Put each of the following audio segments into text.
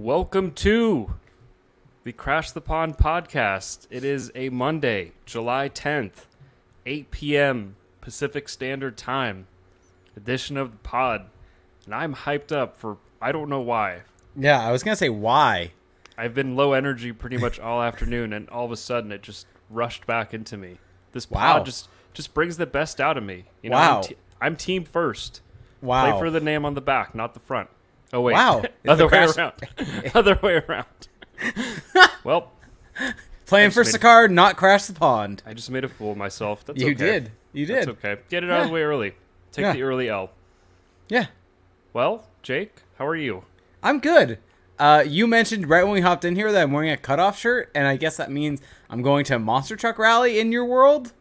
Welcome to the Crash the Pond podcast. It is a Monday, July 10th, 8 p.m. Pacific Standard Time edition of the pod. And I'm hyped up for, I don't know why. Yeah, I was going to say why. I've been low energy pretty much all afternoon, and all of a sudden it just rushed back into me. This pod just brings the best out of me. You know, wow. I'm team first. Wow. Play for the name on the back, not the front. Oh, wait. Wow. Other way around. Other way around. Well. Playing for Sakar, not Crash the Pond. I just made a fool of myself. That's you okay. did. You did. That's okay. Get it out of the way early. Take the early L. Yeah. Well, Jake, how are you? I'm good. You mentioned right when we hopped in here that I'm wearing a cutoff shirt, and I guess that means I'm going to a monster truck rally in your world?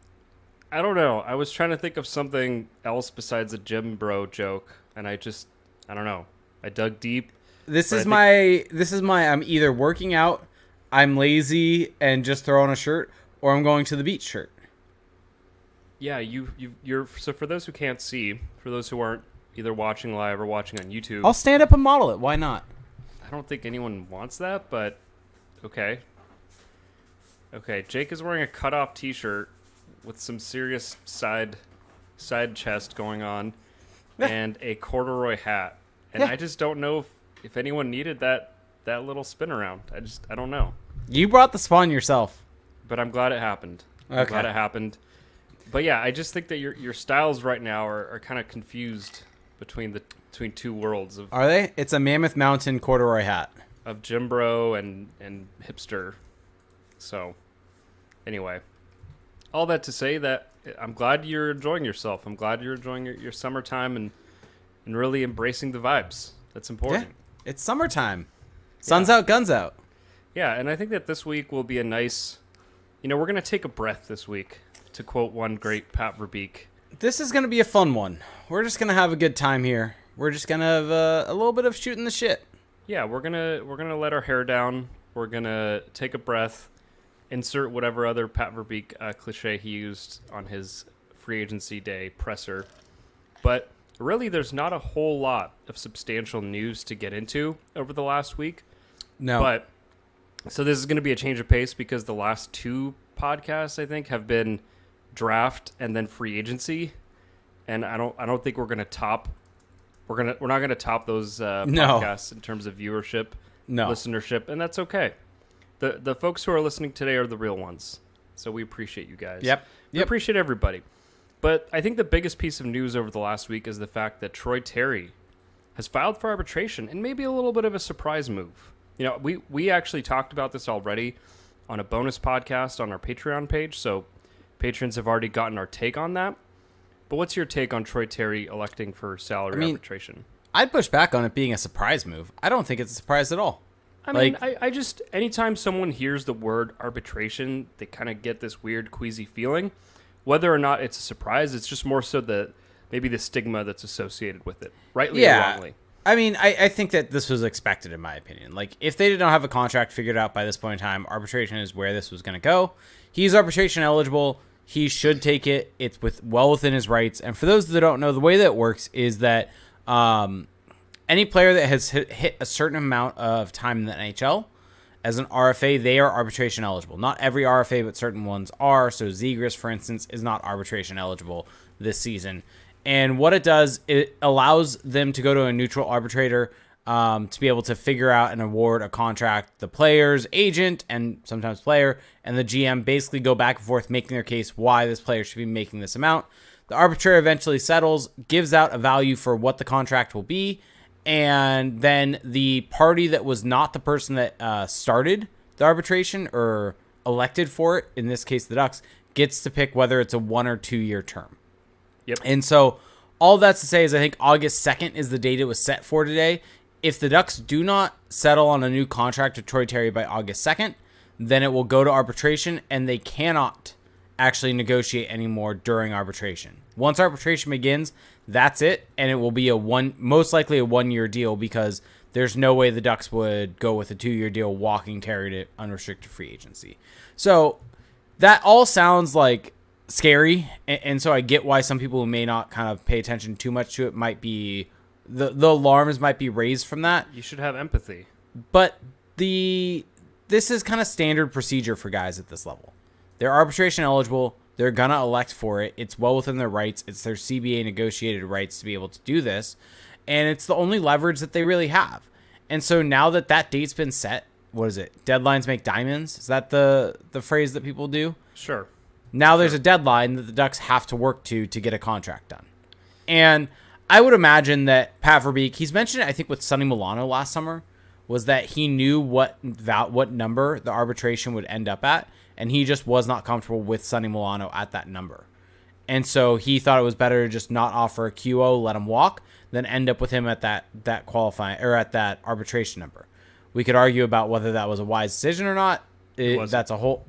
I don't know. I was trying to think of something else besides a gym bro joke, and I don't know. I dug deep. This is my I'm either working out, I'm lazy and just throw on a shirt, or I'm going to the beach shirt. Yeah, you're so for those who can't see, for those who aren't either watching live or watching on YouTube. I'll stand up and model it. Why not? I don't think anyone wants that, but okay. Okay, Jake is wearing a cutoff t-shirt with some serious side chest going on and a corduroy hat. And I just don't know if anyone needed that little spin around. I don't know. You brought the spawn yourself. But I'm glad it happened. Okay. I'm glad it happened. But yeah, I just think that your styles right now are kind of confused between two worlds of. Are they? It's a Mammoth Mountain corduroy hat. Of gym bro and hipster. So anyway, all that to say that I'm glad you're enjoying yourself. I'm glad you're enjoying your summertime and really embracing the vibes. That's important. Yeah, it's summertime. Sun's out, guns out. Yeah, and I think that this week will be a nice, we're going to take a breath this week, to quote one great Pat Verbeek. This is going to be a fun one. We're just going to have a good time here. We're just going to have a little bit of shooting the shit. Yeah, we're going to let our hair down. We're going to take a breath, insert whatever other Pat Verbeek cliche he used on his free agency day presser. But really, there's not a whole lot of substantial news to get into over the last week. No. But so this is going to be a change of pace because the last two podcasts, I think, have been draft and then free agency. And I don't think we're going to top we're not going to top those podcasts in terms of viewership, listenership, and that's okay. The folks who are listening today are the real ones. So we appreciate you guys. Yep. We appreciate everybody. But I think the biggest piece of news over the last week is the fact that Troy Terry has filed for arbitration, and maybe a little bit of a surprise move. We actually talked about this already on a bonus podcast on our Patreon page, so patrons have already gotten our take on that. But what's your take on Troy Terry electing for salary arbitration? I'd push back on it being a surprise move. I don't think it's a surprise at all. I just, anytime someone hears the word arbitration, they kind of get this weird, queasy feeling. Whether or not it's a surprise, it's just more so maybe the stigma that's associated with it, rightly or wrongly. I mean, I think that this was expected, in my opinion. Like, if they did not have a contract figured out by this point in time, arbitration is where this was going to go. He's arbitration eligible. He should take it. It's well within his rights. And for those that don't know, the way that it works is that any player that has hit a certain amount of time in the NHL, as an RFA, they are arbitration eligible. Not every RFA, but certain ones are. So Zegras, for instance, is not arbitration eligible this season. And what it does, it allows them to go to a neutral arbitrator to be able to figure out and award a contract. The player's agent and sometimes player and the GM basically go back and forth making their case why this player should be making this amount. The arbitrator eventually settles, gives out a value for what the contract will be, and then the party that was not the person that started the arbitration or elected for it, in this case the Ducks, gets to pick whether it's a 1 or 2 year term. Yep. And so all that's to say is I think August 2nd is the date it was set for today. If the Ducks do not settle on a new contract with Troy Terry by August 2nd, then it will go to arbitration, and they cannot actually negotiate anymore during arbitration. Once arbitration begins, that's it, and it will be most likely a 1 year deal because there's no way the Ducks would go with a 2 year deal walking Terry to unrestricted free agency. So that all sounds like scary, and so I get why some people who may not kind of pay attention too much to it might be the alarms might be raised from that. You should have empathy. But this is kind of standard procedure for guys at this level. They're arbitration eligible. They're going to elect for it. It's well within their rights. It's their CBA negotiated rights to be able to do this. And it's the only leverage that they really have. And so now that date's been set, what is it? Deadlines make diamonds? Is that the phrase that people do? Sure. Now there's a deadline that the Ducks have to work to get a contract done. And I would imagine that Pat Verbeek, he's mentioned it, I think, with Sonny Milano last summer, was that he knew what number the arbitration would end up at, and he just was not comfortable with Sonny Milano at that number. And so he thought it was better to just not offer a QO, let him walk, than end up with him at that qualifying or at that arbitration number. We could argue about whether that was a wise decision or not. That's a whole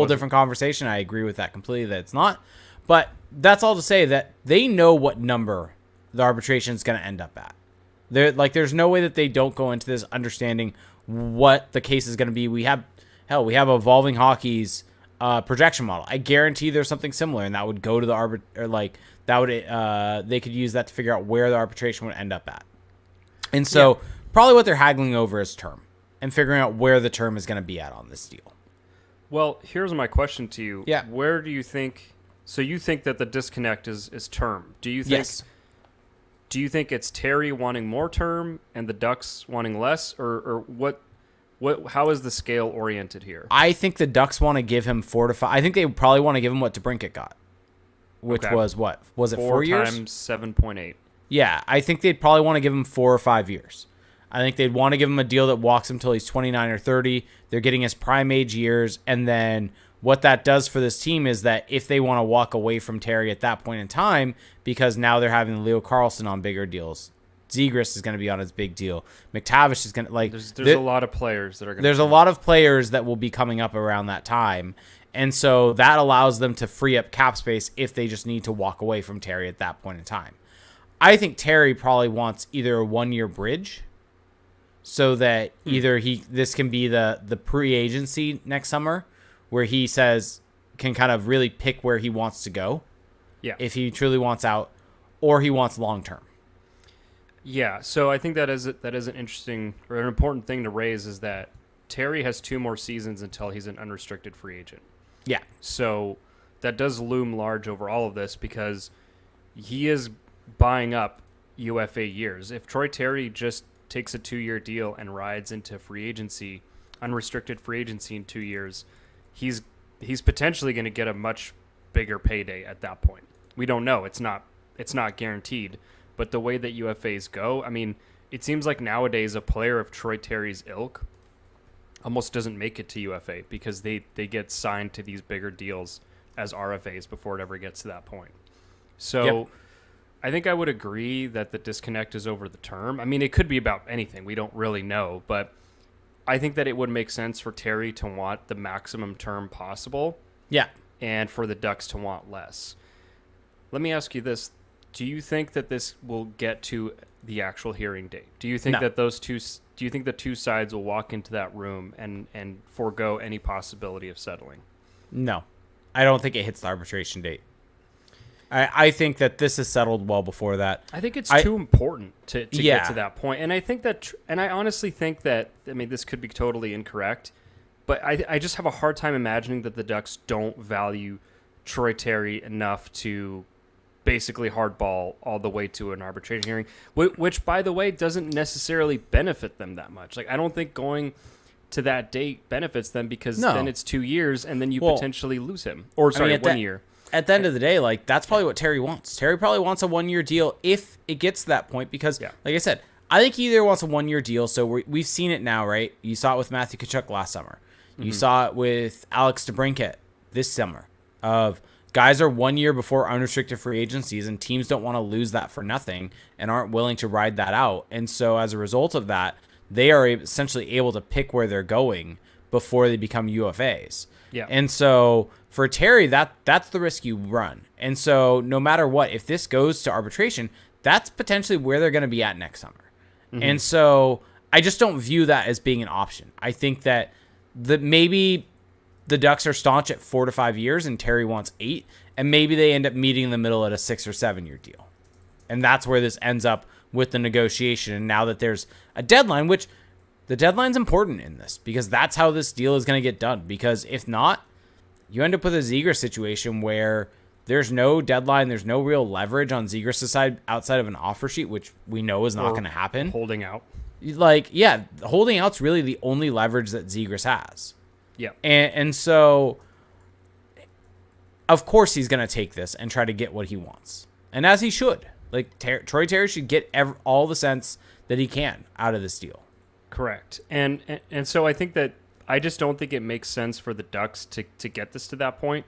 different conversation. I agree with that completely that it's not. But that's all to say that they know what number the arbitration is going to end up at. There's no way that they don't go into this understanding what the case is going to be. We have Evolving Hockey's projection model. I guarantee there's something similar, and that would go to the they could use that to figure out where the arbitration would end up at. And so probably what they're haggling over is term and figuring out where the term is going to be at on this deal. Well, here's my question to you. Yeah. Where do you think? So you think that the disconnect is term? Do you think? Yes. Do you think it's Terry wanting more term and the Ducks wanting less, or what? How is the scale oriented here? I think the Ducks want to give him 4 to 5. I think they probably want to give him what DeBrincat got, which was what? Was it 4 years? 4 times 7.8. Yeah, I think they'd probably want to give him 4 or 5 years. I think they'd want to give him a deal that walks him until he's 29 or 30. They're getting his prime age years, and then what that does for this team is that if they want to walk away from Terry at that point in time, because now they're having Leo Carlson on bigger deals, Zegras is going to be on his big deal. McTavish is going to There's a lot of players that are going. There's a lot of players that will be coming up around that time, and so that allows them to free up cap space if they just need to walk away from Terry at that point in time. I think Terry probably wants either a 1-year bridge, so that either this can be the pre-agency next summer, where he can kind of really pick where he wants to go, if he truly wants out, or he wants long term. Yeah, so I think that is an interesting or an important thing to raise, is that Terry has 2 more seasons until he's an unrestricted free agent. Yeah. So that does loom large over all of this, because he is buying up UFA years. If Troy Terry just takes a 2-year deal and rides into free agency, unrestricted free agency in 2 years, he's potentially going to get a much bigger payday at that point. We don't know. It's not guaranteed. But the way that UFAs go, I mean, it seems like nowadays a player of Troy Terry's ilk almost doesn't make it to UFA, because they get signed to these bigger deals as RFAs before it ever gets to that point. So I think I would agree that the disconnect is over the term. I mean, it could be about anything. We don't really know. But I think that it would make sense for Terry to want the maximum term possible. Yeah. And for the Ducks to want less. Let me ask you this. Do you think that this will get to the actual hearing date? Do you think that do you think the two sides will walk into that room and forego any possibility of settling? No. I don't think it hits the arbitration date. I think that this is settled well before that. I think it's too important to get to that point. And I think that, and I honestly think that, I mean, this could be totally incorrect, but I just have a hard time imagining that the Ducks don't value Troy Terry enough to basically hardball all the way to an arbitration hearing, which, by the way, doesn't necessarily benefit them that much. Like, I don't think going to that date benefits them, because then it's 2 years and then you potentially lose him. Or, sorry, 1 year. At the end of the day, like, that's probably what Terry wants. Terry probably wants a 1-year deal if it gets to that point, because, like I said, I think he either wants a 1-year deal. So we've seen it now, right? You saw it with Matthew Tkachuk last summer. You saw it with Alex DeBrincat this summer. Of guys are 1 year before unrestricted free agencies, and teams don't want to lose that for nothing and aren't willing to ride that out. And so as a result of that, they are essentially able to pick where they're going before they become UFAs. Yeah. And so for Terry, that's the risk you run. And so no matter what, if this goes to arbitration, that's potentially where they're going to be at next summer. And so I just don't view that as being an option. I think that maybe the Ducks are staunch at 4 to 5 years and Terry wants 8, and maybe they end up meeting in the middle at a 6 or 7 year deal. And that's where this ends up with the negotiation. And now that there's a deadline, which The deadline's important in this because that's how this deal is going to get done. Because if not, you end up with a Zegras situation where there's no deadline, there's no real leverage on Zegras' side outside of an offer sheet, which we know is not going to happen. Holding out. Like, yeah, holding out's really the only leverage that Zegras has. Yeah. And so, of course, he's going to take this and try to get what he wants. And as he should. Like, Troy Terry should get all the sense that he can out of this deal. Correct. And so I think that I just don't think it makes sense for the Ducks to get this to that point,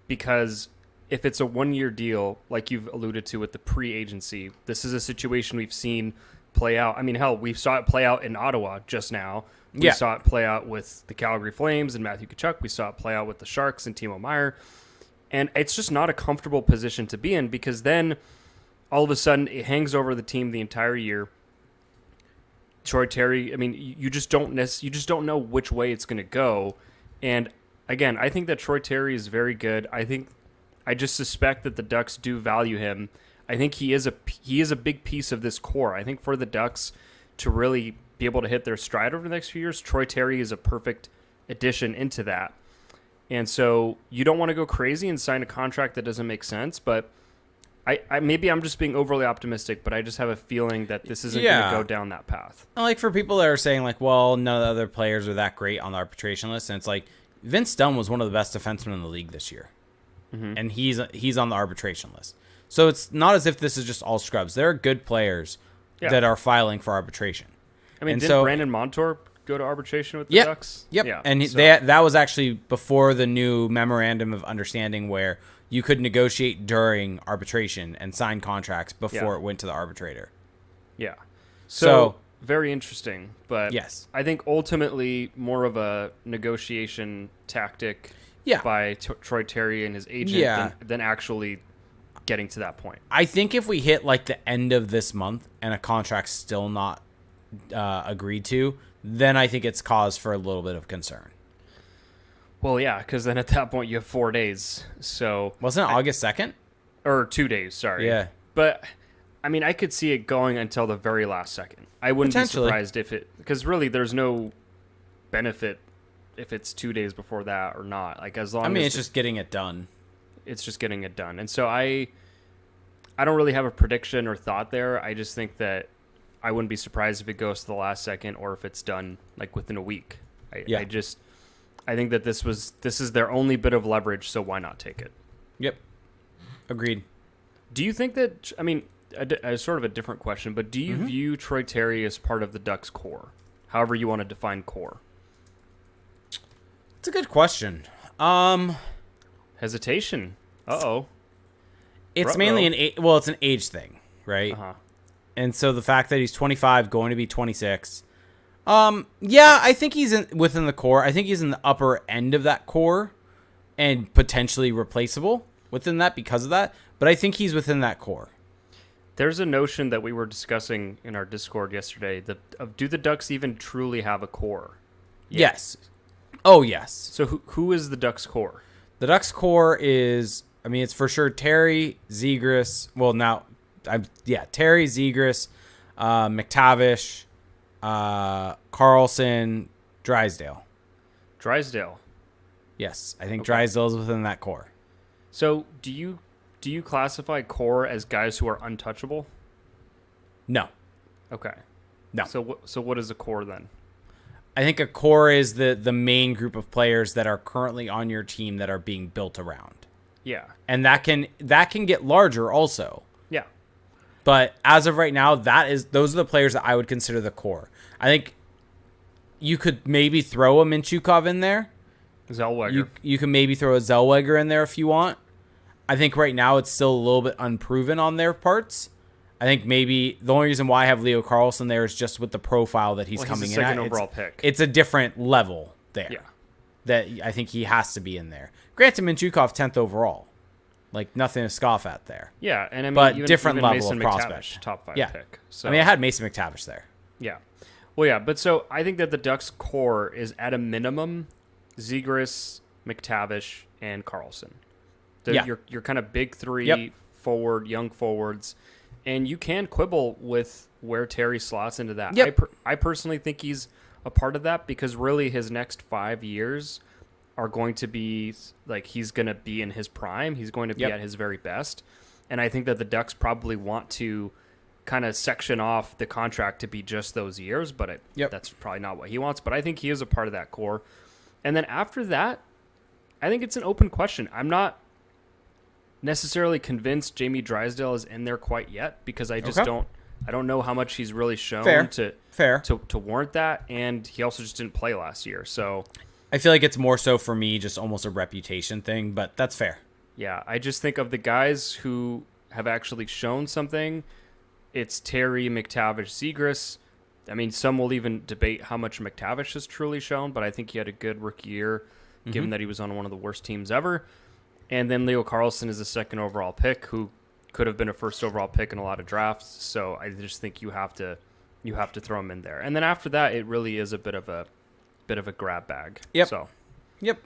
because if it's a 1-year deal, like you've alluded to with the pre-agency, this is a situation we've seen play out. I mean, hell, we saw it play out in Ottawa just now. We saw it play out with the Calgary Flames and Matthew Tkachuk. We saw it play out with the Sharks and Timo Meier. And it's just not a comfortable position to be in, because then all of a sudden it hangs over the team the entire year. Troy Terry, I mean, you just don't know which way it's going to go. And again, I think that Troy Terry is very good. I just suspect that the Ducks do value him. I think he is a big piece of this core. I think for the Ducks to really be able to hit their stride over the next few years, Troy Terry is a perfect addition into that. And so you don't want to go crazy and sign a contract that doesn't make sense, but I maybe I'm just being overly optimistic, but I just have a feeling that this isn't going to go down that path. Like, for people that are saying, like, well, none of the other players are that great on the arbitration list, and it's like, Vince Dunn was one of the best defensemen in the league this year, and he's on the arbitration list. So it's not as if this is just all scrubs. There are good players that are filing for arbitration. I mean, didn't Brandon Montour go to arbitration with the Ducks? Yep. Yeah, and that was actually before the new memorandum of understanding where you could negotiate during arbitration and sign contracts before it went to the arbitrator. Yeah. So very interesting, but yes, I think ultimately more of a negotiation tactic by Troy Terry and his agent than actually getting to that point. I think if we hit like the end of this month and a contract's still not agreed to, then I think it's cause for a little bit of concern. Well, yeah, because then at that point you have 4 days. So wasn't it August 2nd? Or 2 days, sorry. Yeah. But, I mean, I could see it going until the very last second. I wouldn't be surprised if it... Because really, there's no benefit if it's 2 days before that or not. Like, as long as... it's just getting it done. It's just getting it done. And so I don't really have a prediction or thought there. I just think that I wouldn't be surprised if it goes to the last second or if it's done, like, within a week. I think that this is their only bit of leverage, so why not take it? Yep. Agreed. Do you think that, I mean, a sort of a different question, but do you view Troy Terry as part of the Ducks core? However you want to define core. It's a good question. Hesitation. Uh-oh. It's mainly it's an age thing, right? Uh-huh. And so the fact that he's 25, going to be 26... I think he's within the core. I think he's in the upper end of that core and potentially replaceable within that because of that. But I think he's within that core. There's a notion that we were discussing in our Discord yesterday of do the Ducks even truly have a core? Yes. Oh, yes. So who is the Ducks core? The Ducks core is, it's for sure Terry, Zegras. Well, now, Terry, Zegras, McTavish, Carlson, Drysdale. Yes, I think Drysdale is within that core. So do you classify core as guys who are untouchable? No. Okay. No. So what is a core then? I think a core is the main group of players that are currently on your team that are being built around. Yeah. And that can get larger also. Yeah. But as of right now, those are the players that I would consider the core. I think you could maybe throw a Minchukov in there. Zellweger. You can maybe throw a Zellweger in there if you want. I think right now it's still a little bit unproven on their parts. I think maybe the only reason why I have Leo Carlson there is just with the profile that he's coming in at. Second overall pick. It's a different level there. Yeah. That I think he has to be in there. Granted, Minchukov 10th overall. Like, nothing to scoff at there. Yeah, and I mean, but even, different even level Mason of prospect. McTavish, top 5 pick. So I had Mason McTavish there. Yeah. Well, yeah, but so I think that the Ducks core is at a minimum Zegras, McTavish, and Carlson. Your kind of big three young forwards, and you can quibble with where Terry slots into that. Yep. I personally think he's a part of that, because really his next 5 years are going to be like, he's going to be in his prime. He's going to be at his very best. And I think that the Ducks probably want to kind of section off the contract to be just those years, but that's probably not what he wants. But I think he is a part of that core. And then after that, I think it's an open question. I'm not necessarily convinced Jamie Drysdale is in there quite yet, because I just don't know how much he's really shown to warrant that. And he also just didn't play last year. So I feel like it's more so for me just almost a reputation thing, but that's fair. Yeah, I just think of the guys who have actually shown something. It's Terry, McTavish, Zegras. I mean, some will even debate how much McTavish has truly shown, but I think he had a good rookie year, given that he was on one of the worst teams ever. And then Leo Carlsson is the second overall pick, who could have been a first overall pick in a lot of drafts. So I just think you have to throw him in there. And then after that, it really is a bit of a grab bag. Yep. So. Yep.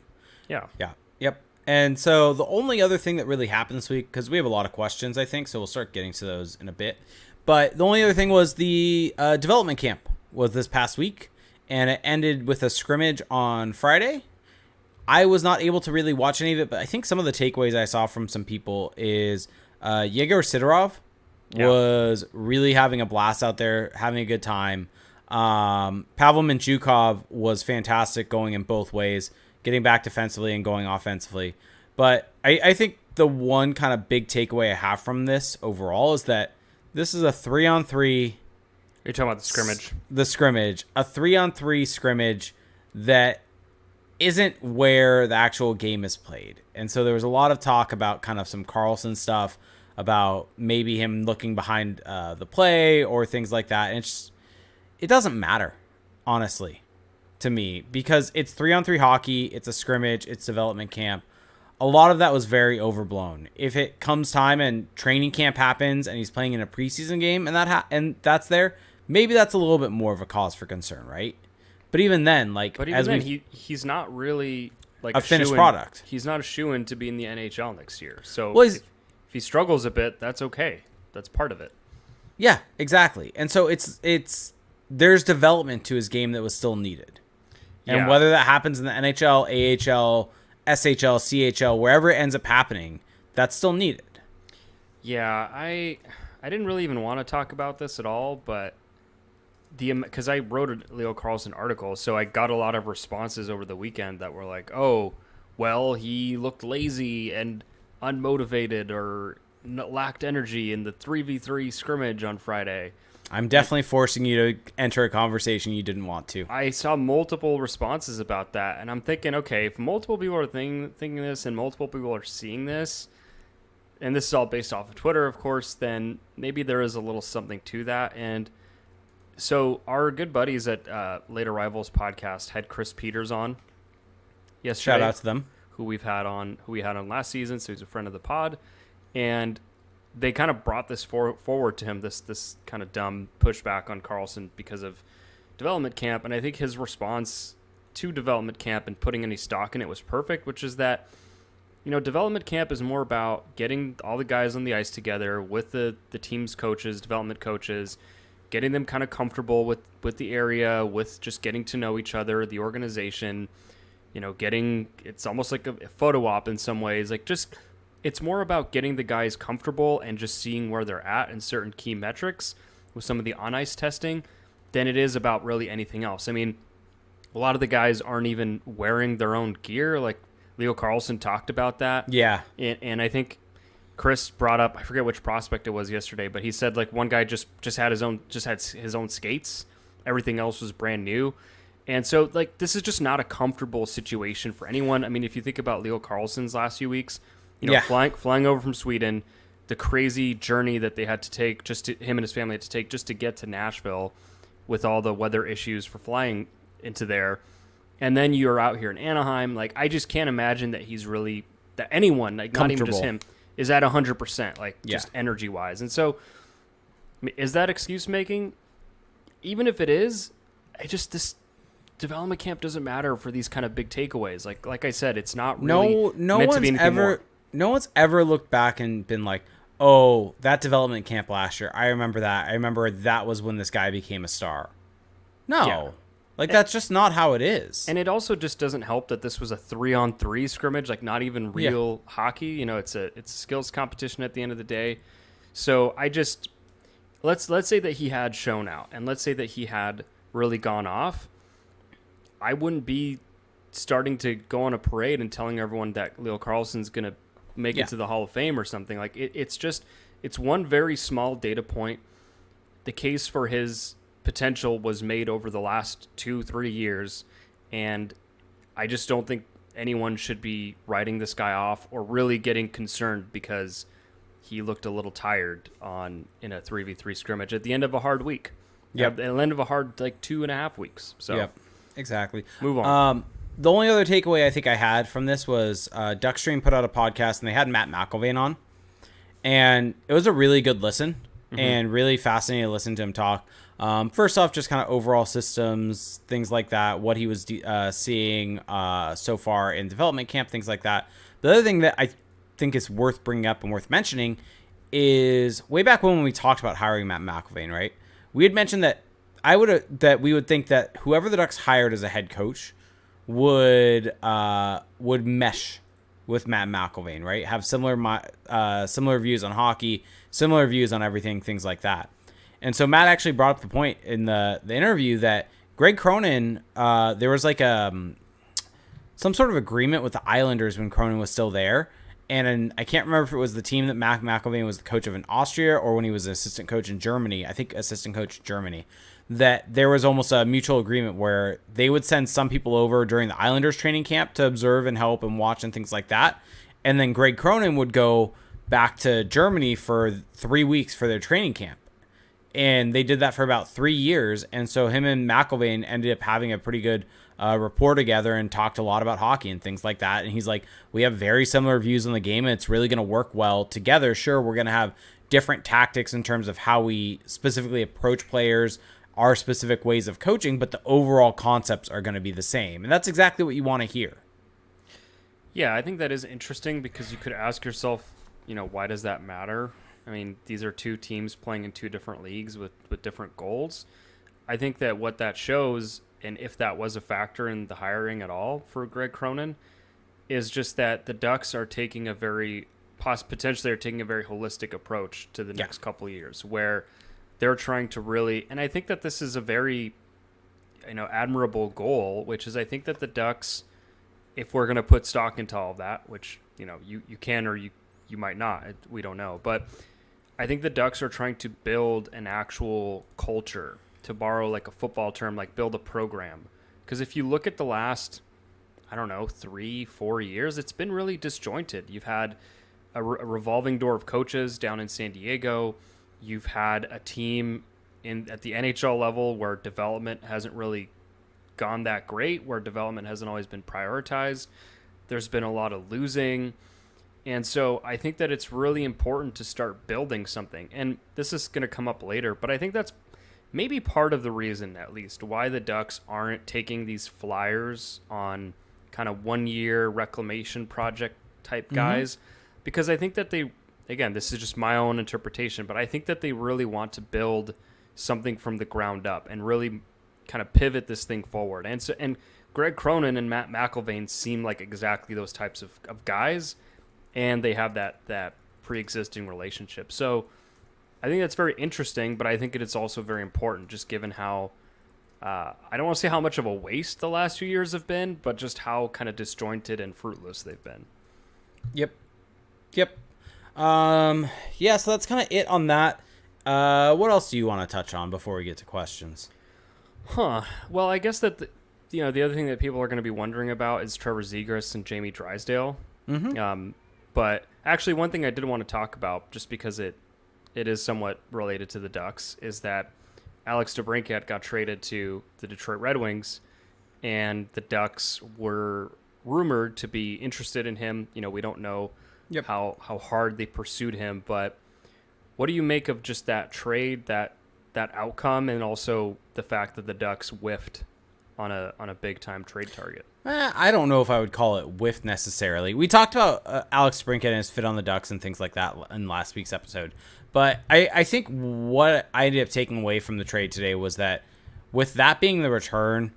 Yeah. Yeah. Yep. And so the only other thing that really happened this week, because we have a lot of questions, I think, so we'll start getting to those in a bit. But the only other thing was the development camp was this past week, and it ended with a scrimmage on Friday. I was not able to really watch any of it, but I think some of the takeaways I saw from some people is Yegor Sidorov was really having a blast out there, having a good time. Pavel Mintyukov was fantastic going in both ways, getting back defensively and going offensively. But I think the one kind of big takeaway I have from this overall is that this is a 3-on-3. You're talking about the scrimmage. The scrimmage. A 3-on-3 scrimmage that isn't where the actual game is played. And so there was a lot of talk about kind of some Carlson stuff, about maybe him looking behind the play or things like that. And it doesn't matter, honestly, to me, because it's 3-on-3 hockey. It's a scrimmage. It's development camp. A lot of that was very overblown. If it comes time and training camp happens and he's playing in a preseason game and that's there, maybe that's a little bit more of a cause for concern, right? But even then, he's not really like a finished product. He's not a shoo-in to be in the NHL next year. So if he struggles a bit, that's okay. That's part of it. Yeah, exactly. And so there's development to his game that was still needed. And whether that happens in the NHL, AHL, SHL, CHL, wherever it ends up happening, that's still needed. Yeah, I didn't really even want to talk about this at all, but because I wrote a Leo Carlsson article, so I got a lot of responses over the weekend that were like, oh, well, he looked lazy and unmotivated or lacked energy in the 3v3 scrimmage on Friday. I'm definitely forcing you to enter a conversation you didn't want to. I saw multiple responses about that, and I'm thinking, okay, if multiple people are thinking this and multiple people are seeing this, and this is all based off of Twitter, of course, then maybe there is a little something to that. And so our good buddies at Late Arrivals podcast had Chris Peters on yesterday. Shout out to them. Who we had on last season, so he's a friend of the pod. And they kind of brought this forward to him, this kind of dumb pushback on Carlson because of development camp. And I think his response to development camp and putting any stock in it was perfect, which is that, development camp is more about getting all the guys on the ice together with the team's coaches, development coaches, getting them kind of comfortable with the area, with just getting to know each other, the organization, it's almost like a photo op in some ways, it's more about getting the guys comfortable and just seeing where they're at in certain key metrics with some of the on-ice testing than it is about really anything else. I mean, a lot of the guys aren't even wearing their own gear. Like Leo Carlsson talked about that. Yeah. And I think Chris brought up, I forget which prospect it was yesterday, but he said one guy just had his own skates. Everything else was brand new. And so this is just not a comfortable situation for anyone. I mean, if you think about Leo Carlsson's last few weeks, flying over from Sweden, the crazy journey that they had to take, him and his family had to take just to get to Nashville with all the weather issues for flying into there. And then you're out here in Anaheim. I just can't imagine that that anyone, not even just him, is at 100%, just energy wise. And so is that excuse making? Even if it is, this development camp doesn't matter for these kind of big takeaways. Like I said, it's not really meant to be anything more. No one's ever looked back and been like, oh, that development camp last year, I remember that. I remember that was when this guy became a star. No. Like, that's just not how it is. And it also just doesn't help that this was a 3-on-3 scrimmage, like not even real hockey. You know, it's a skills competition at the end of the day. So I just let's say that he had shown out, and let's say that he had really gone off. I wouldn't be starting to go on a parade and telling everyone that Leo Carlsson's going to make it to the Hall of Fame or something. Like it's one very small data point. The case for his potential was made over the last 2-3 years, and I just don't think anyone should be writing this guy off or really getting concerned because he looked a little tired in a 3v3 scrimmage at the end of a hard week. At the end of a hard 2.5 weeks. So exactly. Move on. The only other takeaway I think I had from this was Duckstream put out a podcast and they had Matt McIlvaine on, and it was a really good listen and really fascinating to listen to him talk. First off, just kind of overall systems, things like that, what he was seeing so far in development camp, things like that. The other thing that I think is worth bringing up and worth mentioning is way back when we talked about hiring Matt McIlvaine, right? We had mentioned that we would think that whoever the Ducks hired as a head coach would mesh with Matt McIlvaine, right? Have similar views on hockey, similar views on everything, things like that. And so Matt actually brought up the point in the interview that Greg Cronin, there was like some sort of agreement with the Islanders when Cronin was still there. And I can't remember if it was the team that Matt McIlvaine was the coach of in Austria or when he was an assistant coach in Germany. I think assistant coach in Germany. That there was almost a mutual agreement where they would send some people over during the Islanders training camp to observe and help and watch and things like that. And then Greg Cronin would go back to Germany for 3 weeks for their training camp. And they did that for about 3 years. And so him and McIlvaine ended up having a pretty good rapport together and talked a lot about hockey and things like that. And he's like, we have very similar views on the game and it's really going to work well together. Sure, we're going to have different tactics in terms of how we specifically approach players, our specific ways of coaching, but the overall concepts are going to be the same. And that's exactly what you want to hear. Yeah, I think that is interesting because you could ask yourself, why does that matter? I mean, these are two teams playing in two different leagues with different goals. I think that what that shows, and if that was a factor in the hiring at all for Greg Cronin, is just that the Ducks are taking potentially are taking a very holistic approach to the next couple of years where they're trying to really, and I think that this is a very, admirable goal, which is I think that the Ducks, if we're going to put stock into all of that, which, you can or you might not, we don't know, but I think the Ducks are trying to build an actual culture, to borrow like a football term, like build a program. Because if you look at the last, 3-4 years, it's been really disjointed. You've had a revolving door of coaches down in San Diego. You've had a team at the NHL level where development hasn't really gone that great, where development hasn't always been prioritized. There's been a lot of losing. And so I think that it's really important to start building something. And this is going to come up later, but I think that's maybe part of the reason, at least, why the Ducks aren't taking these flyers on kind of 1-year reclamation project type guys. Because I think that they, again, this is just my own interpretation, but I think that they really want to build something from the ground up and really kind of pivot this thing forward. And Greg Cronin and Matt McIlvaine seem like exactly those types of guys, and they have that pre-existing relationship. So I think that's very interesting, but I think it's also very important, just given how, I don't want to say how much of a waste the last few years have been, but just how kind of disjointed and fruitless they've been. Yep. Yeah, so that's kind of it on that. What else do you want to touch on before we get to questions? Well, I guess that the other thing that people are going to be wondering about is Trevor Zegras and Jamie Drysdale. But actually, one thing I did want to talk about, just because it is somewhat related to the Ducks, is that Alex DeBrincat got traded to the Detroit Red Wings, and the Ducks were rumored to be interested in him. We don't know how hard they pursued him, but what do you make of just that trade, that outcome, and also the fact that the Ducks whiffed on a big time trade target? I don't know if I would call it whiff necessarily. We talked about Alex DeBrincat and his fit on the Ducks and things like that in last week's episode. But I think what I ended up taking away from the trade today was that with that being the return,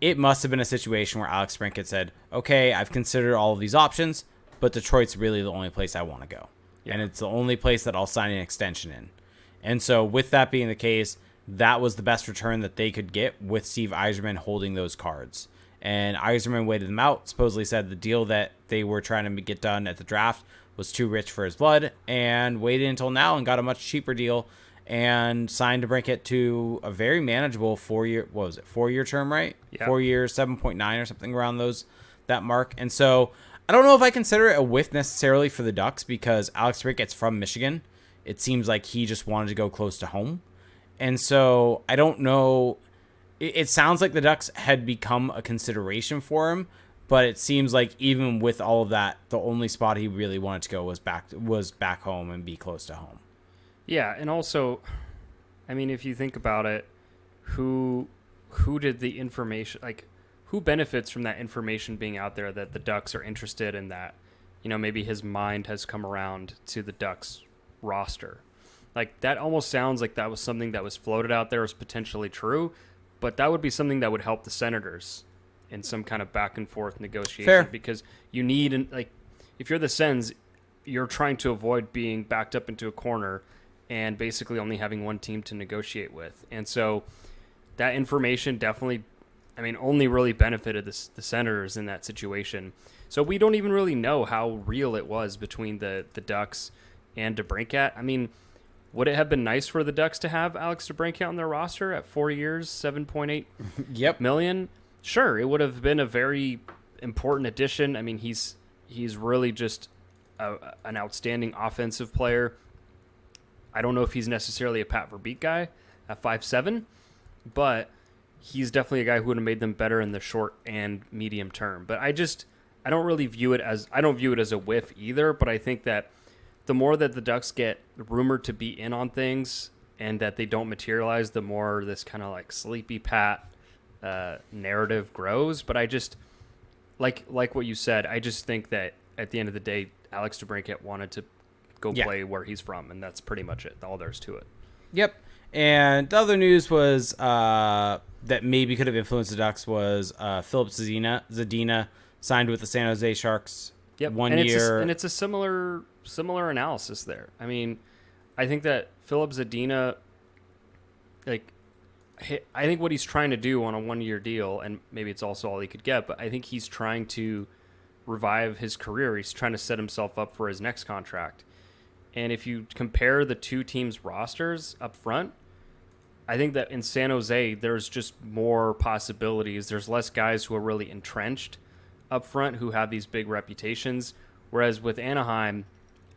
it must have been a situation where Alex DeBrincat said, okay, I've considered all of these options, but Detroit's really the only place I want to go. Yeah. And it's the only place that I'll sign an extension in. And so with that being the case, that was the best return that they could get with Steve Yzerman holding those cards. And Yzerman waited them out, supposedly said the deal that they were trying to get done at the draft was too rich for his blood, and waited until now and got a much cheaper deal and signed DeBrincat to a very manageable 4-year term, right? Yeah. 4 years, 7.9 or something around that mark. And so I don't know if I consider it a whiff necessarily for the Ducks because Alex DeBrincat's from Michigan. It seems like he just wanted to go close to home. And so I don't know. It sounds like the Ducks had become a consideration for him, but it seems like even with all of that, the only spot he really wanted to go was back home and be close to home. Yeah, and also, I mean, if you think about it, who did the information, like, who benefits from that information being out there that the Ducks are interested in that, maybe his mind has come around to the Ducks roster? Like, that almost sounds like that was something that was floated out there as potentially true, but that would be something that would help the Senators in some kind of back and forth negotiation. Fair. Because you need, if you're the Sens, you're trying to avoid being backed up into a corner and basically only having one team to negotiate with. And so that information definitely, only really benefited the Senators in that situation. So we don't even really know how real it was between the Ducks and DeBrincat. Would it have been nice for the Ducks to have Alex DeBrincat on their roster at 4 years, $7.8 million? Sure, it would have been a very important addition. He's really just an outstanding offensive player. I don't know if he's necessarily a Pat Verbeek guy at 5'7", but he's definitely a guy who would have made them better in the short and medium term. But I don't really view it as a whiff either, but I think that the more that the Ducks get rumored to be in on things and that they don't materialize, the more this kind of like sleepy Pat narrative grows. But I just like what you said. I just think that at the end of the day, Alex DeBrincat wanted to go play where he's from, and that's pretty much it. All there is to it. Yep. And the other news was that maybe could have influenced the Ducks was Philip Zadina signed with the San Jose Sharks. Yep. 1 year. And it's a similar analysis there. I think that Philip Zadina, I think what he's trying to do on a 1-year deal, and maybe it's also all he could get, but I think he's trying to revive his career. He's trying to set himself up for his next contract. And if you compare the two teams' rosters up front, I think that in San Jose, there's just more possibilities. There's less guys who are really entrenched up front who have these big reputations. Whereas with Anaheim,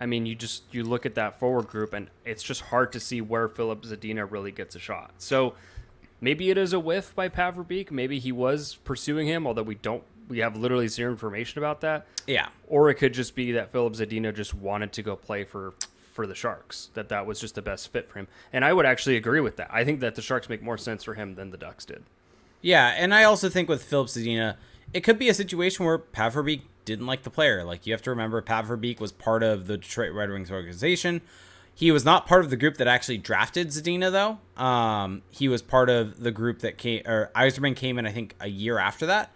you look at that forward group, and it's just hard to see where Philip Zadina really gets a shot. So maybe it is a whiff by Pat Verbeek. Maybe he was pursuing him, although we have literally zero information about that. Yeah. Or it could just be that Philip Zadina just wanted to go play for the Sharks, that was just the best fit for him. And I would actually agree with that. I think that the Sharks make more sense for him than the Ducks did. Yeah, and I also think with Philip Zadina, it could be a situation where Pat Verbeek didn't like the player. Like, you have to remember, Pat Verbeek was part of the Detroit Red Wings organization. He was not part of the group that actually drafted Zadina, though. He was part of the group that Yzerman came in, I think, a year after that.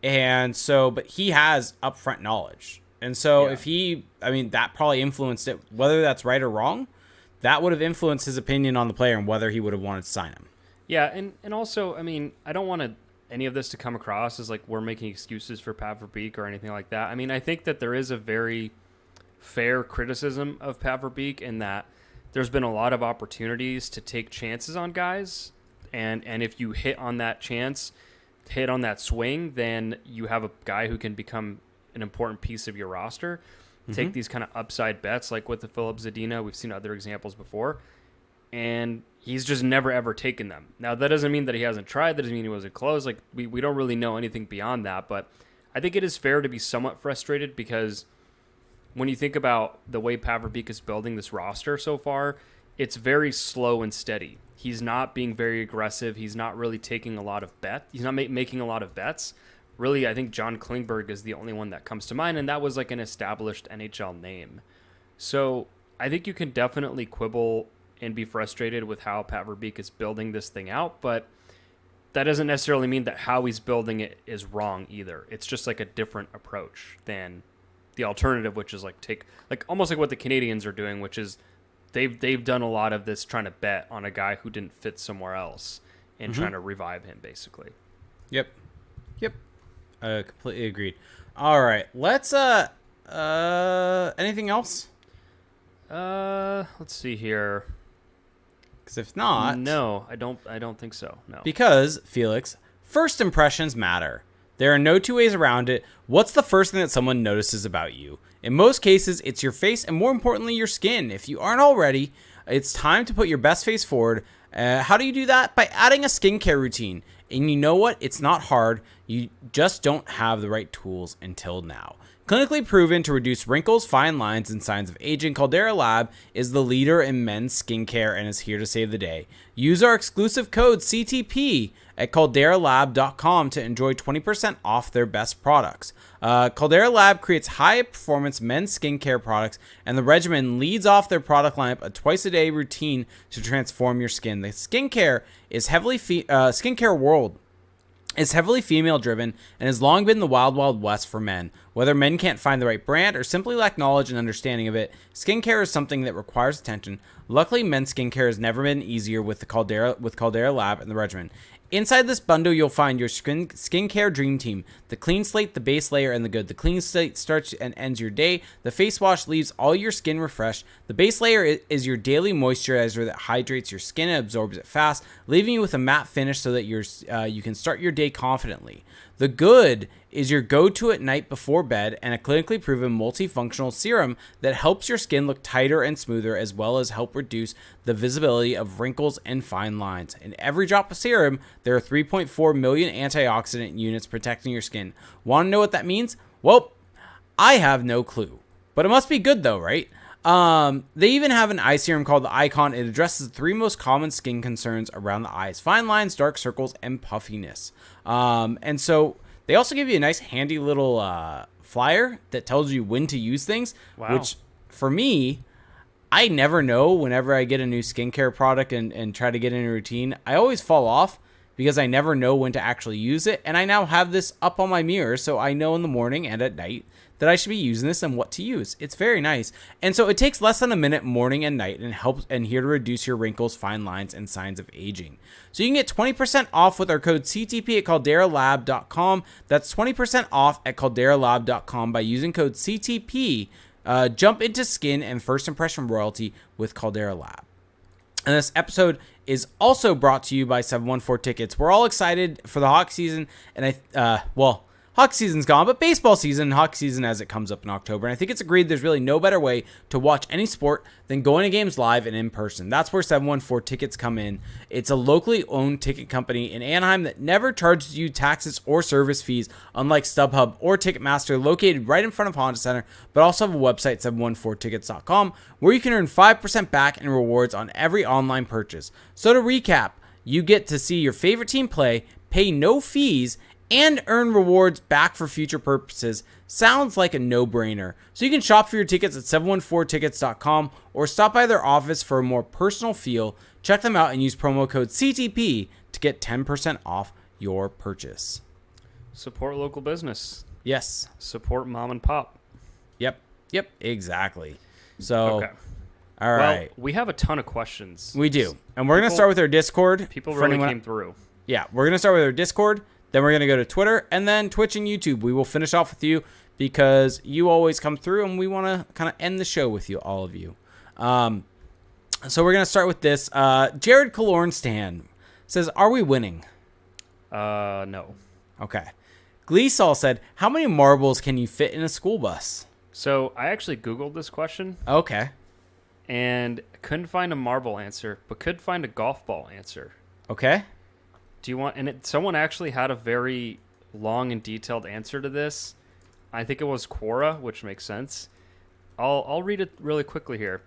And so, but he has upfront knowledge. And so if that probably influenced it, whether that's right or wrong, that would have influenced his opinion on the player and whether he would have wanted to sign him. Yeah, and also, I don't want any of this to come across as like we're making excuses for Pat Verbeek or anything like that. I think that there is a very fair criticism of Pat Verbeek in that there's been a lot of opportunities to take chances on guys, and if you hit on that chance, hit on that swing, then you have a guy who can become an important piece of your roster. Take these kind of upside bets like with the Philip Zadina. We've seen other examples before, and he's just never ever taken them. Now, that doesn't mean that he hasn't tried. That doesn't mean he wasn't close. Like, we don't really know anything beyond that, but I think it is fair to be somewhat frustrated because when you think about the way Pat Verbeek is building this roster so far, it's very slow and steady. He's not being very aggressive. He's not really taking a lot of bets. He's not making a lot of bets. Really, I think John Klingberg is the only one that comes to mind, and that was like an established NHL name. So I think you can definitely quibble and be frustrated with how Pat Verbeek is building this thing out, but that doesn't necessarily mean that how he's building it is wrong either. It's just like a different approach than the alternative, which is almost like what the Canadians are doing, which is they've done a lot of this trying to bet on a guy who didn't fit somewhere else and trying to revive him, basically. Yep. Completely agreed. All right, let's anything else? Let's see here. Because if not, no, I don't think so. No. Because Felix, first impressions matter. There are no two ways around it. What's the first thing that someone notices about you? In most cases, it's your face and more importantly, your skin. If you aren't already, it's time to put your best face forward. How do you do that? By adding a skincare routine. And you know what? It's not hard. You just don't have the right tools until now. Clinically proven to reduce wrinkles, fine lines, and signs of aging, Caldera Lab is the leader in men's skincare and is here to save the day. Use our exclusive code CTP at calderalab.com to enjoy 20% off their best products. Caldera Lab creates high-performance men's skincare products, and the regimen leads off their product lineup a twice-a-day routine to transform your skin. The skincare world is heavily female-driven and has long been the wild, wild west for men. Whether men can't find the right brand or simply lack knowledge and understanding of it, skincare is something that requires attention. Luckily, men's skincare has never been easier with Caldera Lab and the regimen. Inside this bundle, you'll find your skincare dream team. The clean slate, the base layer, and the good. The clean slate starts and ends your day. The face wash leaves all your skin refreshed. The base layer is your daily moisturizer that hydrates your skin and absorbs it fast, leaving you with a matte finish so that you can start your day confidently. The good is your go-to at night before bed and a clinically proven multifunctional serum that helps your skin look tighter and smoother, as well as help reduce the visibility of wrinkles and fine lines. In every drop of serum, there are 3.4 million antioxidant units protecting your skin. Want to know what that means? Well, I have no clue. But it must be good though, right? They even have an eye serum called the Icon. It addresses the 3 most common skin concerns around the eyes: fine lines, dark circles, and puffiness. And so they also give you a nice handy little flyer that tells you when to use things. Wow. Which for me, I never know whenever I get a new skincare product and try to get in a routine. I always fall off because I never know when to actually use it. And I now have this up on my mirror, so I know in the morning and at night that I should be using this and what to use. It's very nice. And so it takes less than a minute morning and night and helps and here to reduce your wrinkles, fine lines, and signs of aging. So you can get 20% off with our code CTP at calderalab.com. That's 20% off at calderalab.com by using code CTP. Jump into skin and first impression royalty with Caldera Lab. And this episode is also brought to you by 714 Tickets. We're all excited for the hockey season, and hockey season's gone, but baseball season, hockey season as it comes up in October. And I think it's agreed there's really no better way to watch any sport than going to games live and in person. That's where 714 Tickets come in. It's a locally owned ticket company in Anaheim that never charges you taxes or service fees, unlike StubHub or Ticketmaster, located right in front of Honda Center, but also have a website, 714tickets.com, where you can earn 5% back in rewards on every online purchase. So to recap, you get to see your favorite team play, pay no fees, and earn rewards back for future purposes. Sounds like a no-brainer. So you can shop for your tickets at 714tickets.com or stop by their office for a more personal feel. Check them out and use promo code CTP to get 10% off your purchase. Support local business. Yes. Support mom and pop. Yep, exactly. So, okay. All right. Well, we have a ton of questions. We do. And we're going to start with our Discord. People really came through. Yeah, we're going to start with our Discord. Then we're going to go to Twitter and then Twitch and YouTube. We will finish off with you because you always come through and we want to kind of end the show with you, all of you. So we're going to start with this. Jared Kalornstan says, are we winning? No. Okay. Gleesall said, how many marbles can you fit in a school bus? So I actually Googled this question. Okay. And couldn't find a marble answer, but could find a golf ball answer. Okay. Do you want? And someone actually had a very long and detailed answer to this. I think it was Quora, which makes sense. I'll read it really quickly here.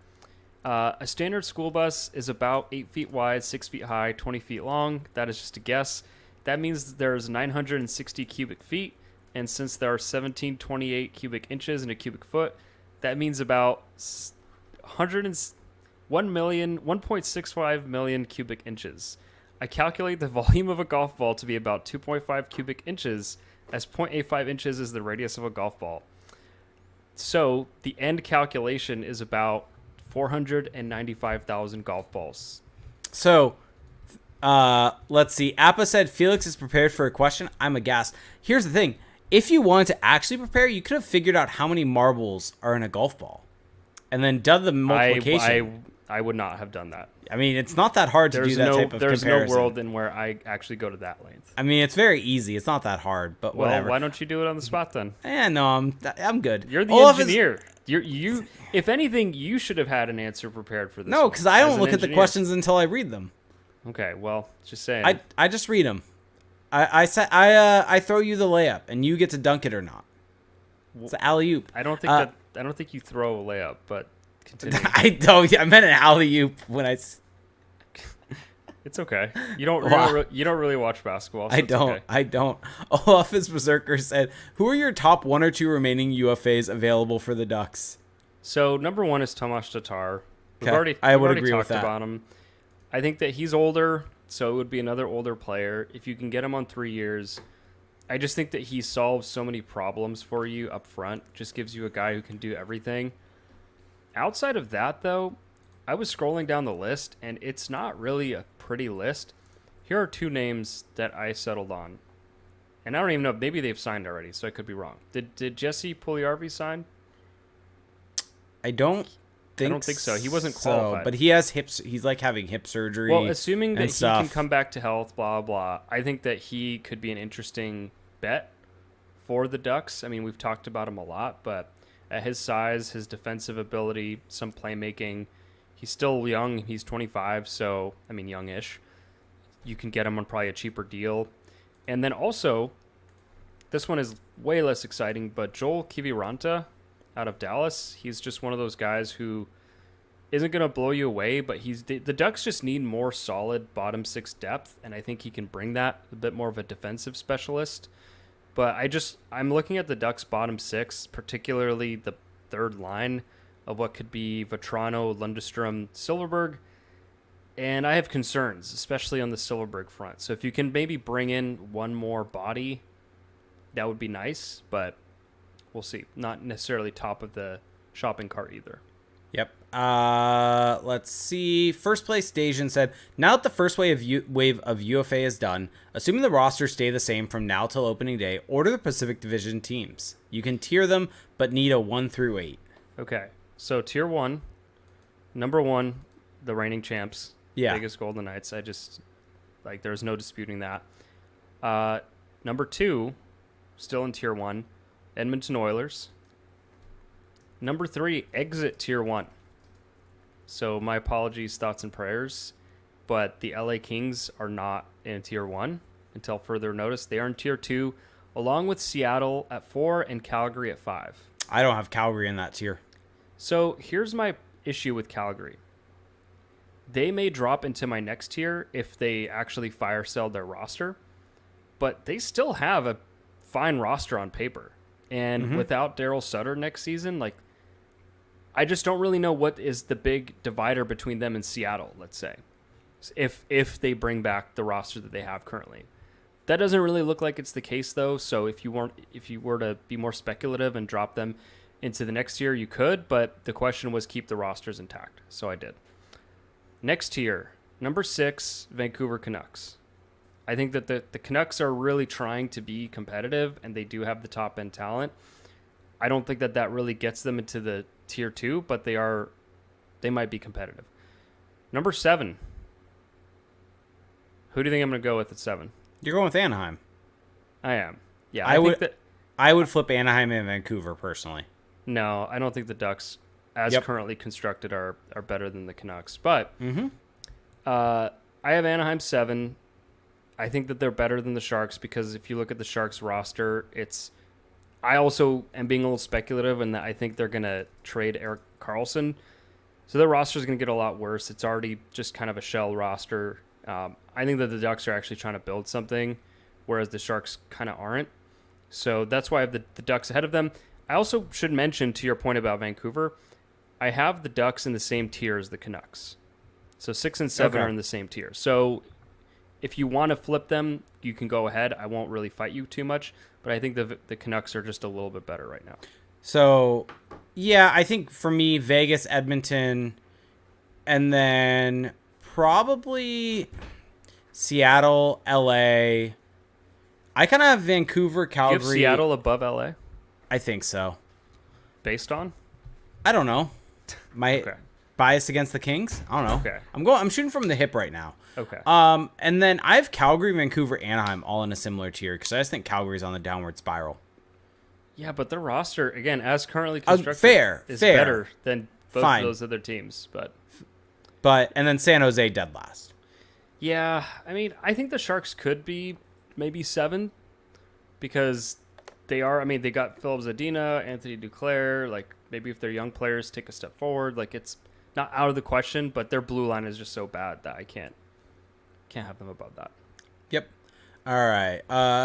A standard school bus is about 8 feet wide, 6 feet high, 20 feet long. That is just a guess. That means there's 960 cubic feet, and since there are 1728 cubic inches in a cubic foot, that means about 1.65 million cubic inches. I calculate the volume of a golf ball to be about 2.5 cubic inches, as 0.85 inches is the radius of a golf ball. So the end calculation is about 495,000 golf balls. So, let's see. Appa said Felix is prepared for a question. I'm aghast. Here's the thing. If you wanted to actually prepare, you could have figured out how many marbles are in a golf ball and then done the multiplication. I would not have done that. I mean, it's not that hard to do that type of There's comparison. no world in where I actually go to that length. I mean, it's very easy. It's not that hard, but Well, whatever. why don't you do it on the spot then? No, I'm good. You're the Olaf engineer. You. If anything, you should have had an answer prepared for this. No, because I don't look at the questions until I read them. Okay, well, just saying. I just read them. I throw you the layup, and you get to dunk it or not. It's an alley oop. I don't think you throw a layup, but continue. I meant an alley oop when I. It's okay. You don't really watch basketball. So I don't. Olaf is Berserker said, "Who are your top 1 or 2 remaining UFAs available for the Ducks?" So number 1 is Tomas Tatar. I would agree with that. About him. I think that he's older, so it would be another older player. If you can get him on 3 years, I just think that he solves so many problems for you up front. Just gives you a guy who can do everything. Outside of that, though, I was scrolling down the list, and it's not really a pretty list. Here are 2 names that I settled on. And I don't even know. Maybe they've signed already, so I could be wrong. Did Jesse Pugliarvi sign? I don't think so. He wasn't qualified. But he has hips. He's like having hip surgery. Well, assuming that he can come back to health, blah, blah, I think that he could be an interesting bet for the Ducks. I mean, we've talked about him a lot, but at his size, his defensive ability, some playmaking, he's still young. He's 25, so, I mean, youngish. You can get him on probably a cheaper deal. And then also, this one is way less exciting, but Joel Kiviranta out of Dallas, he's just one of those guys who isn't going to blow you away, but the Ducks just need more solid bottom 6 depth, and I think he can bring that, a bit more of a defensive specialist. But I'm looking at the Ducks bottom 6, particularly the third line of what could be Vetrano, Lundestrom, Silverberg, and I have concerns, especially on the Silverberg front. So if you can maybe bring in one more body, that would be nice, but we'll see. Not necessarily top of the shopping cart either. Yep. Let's see. First place, Dejan said, now that the first wave of UFA is done, assuming the rosters stay the same from now till opening day, order the Pacific Division teams. You can tier them, but need a 1 through 8. Okay. So tier 1, number 1, the reigning champs. Yeah. Vegas Golden Knights. There's no disputing that. Number 2, still in tier 1, Edmonton Oilers. Number 3, exit tier 1. So my apologies, thoughts and prayers, but the LA Kings are not in tier 1 until further notice. They are in tier 2, along with Seattle at 4 and Calgary at 5. I don't have Calgary in that tier. So here's my issue with Calgary. They may drop into my next tier if they actually fire sell their roster, but they still have a fine roster on paper. And without Daryl Sutter next season, I just don't really know what is the big divider between them and Seattle, let's say, if they bring back the roster that they have currently. That doesn't really look like it's the case, though. So if you were to be more speculative and drop them into the next tier, you could. But the question was keep the rosters intact, so I did. Next tier, number 6, Vancouver Canucks. I think that the Canucks are really trying to be competitive, and they do have the top-end talent. I don't think that really gets them into the tier 2, but they might be competitive. Number 7. Who do you think I'm going to go with at 7? You're going with Anaheim. I am. Yeah, I would flip Anaheim and Vancouver personally. No, I don't think the Ducks, as currently constructed, are better than the Canucks. But I have Anaheim 7. I think that they're better than the Sharks because if you look at the Sharks roster, I also am being a little speculative in that I think they're going to trade Erik Karlsson. So their roster is going to get a lot worse. It's already just kind of a shell roster. I think that the Ducks are actually trying to build something, whereas the Sharks kind of aren't. So that's why I have the Ducks ahead of them. I also should mention, to your point about Vancouver, I have the Ducks in the same tier as the Canucks. So 6 and 7 are in the same tier. So if you want to flip them, you can go ahead. I won't really fight you too much, but I think the Canucks are just a little bit better right now. So, yeah, I think for me, Vegas, Edmonton, and then probably Seattle, LA. I kind of have Vancouver, Calgary. You have Seattle above LA? I think so. Based on? I don't know. My Okay. bias against the Kings? I don't know. Okay. I'm shooting from the hip right now. Okay. And then I have Calgary, Vancouver, Anaheim all in a similar tier because I just think Calgary's on the downward spiral. Yeah, but the roster, again, as currently constructed, fair. better than both Fine. of those other teams. And then San Jose dead last. Yeah, I mean, I think the Sharks could be maybe 7 because they are. I mean, they got Philip Zadina, Anthony Duclair. Like, maybe if their young players take a step forward, like, it's not out of the question, but their blue line is just so bad that I can't have them above that. Yep. All right.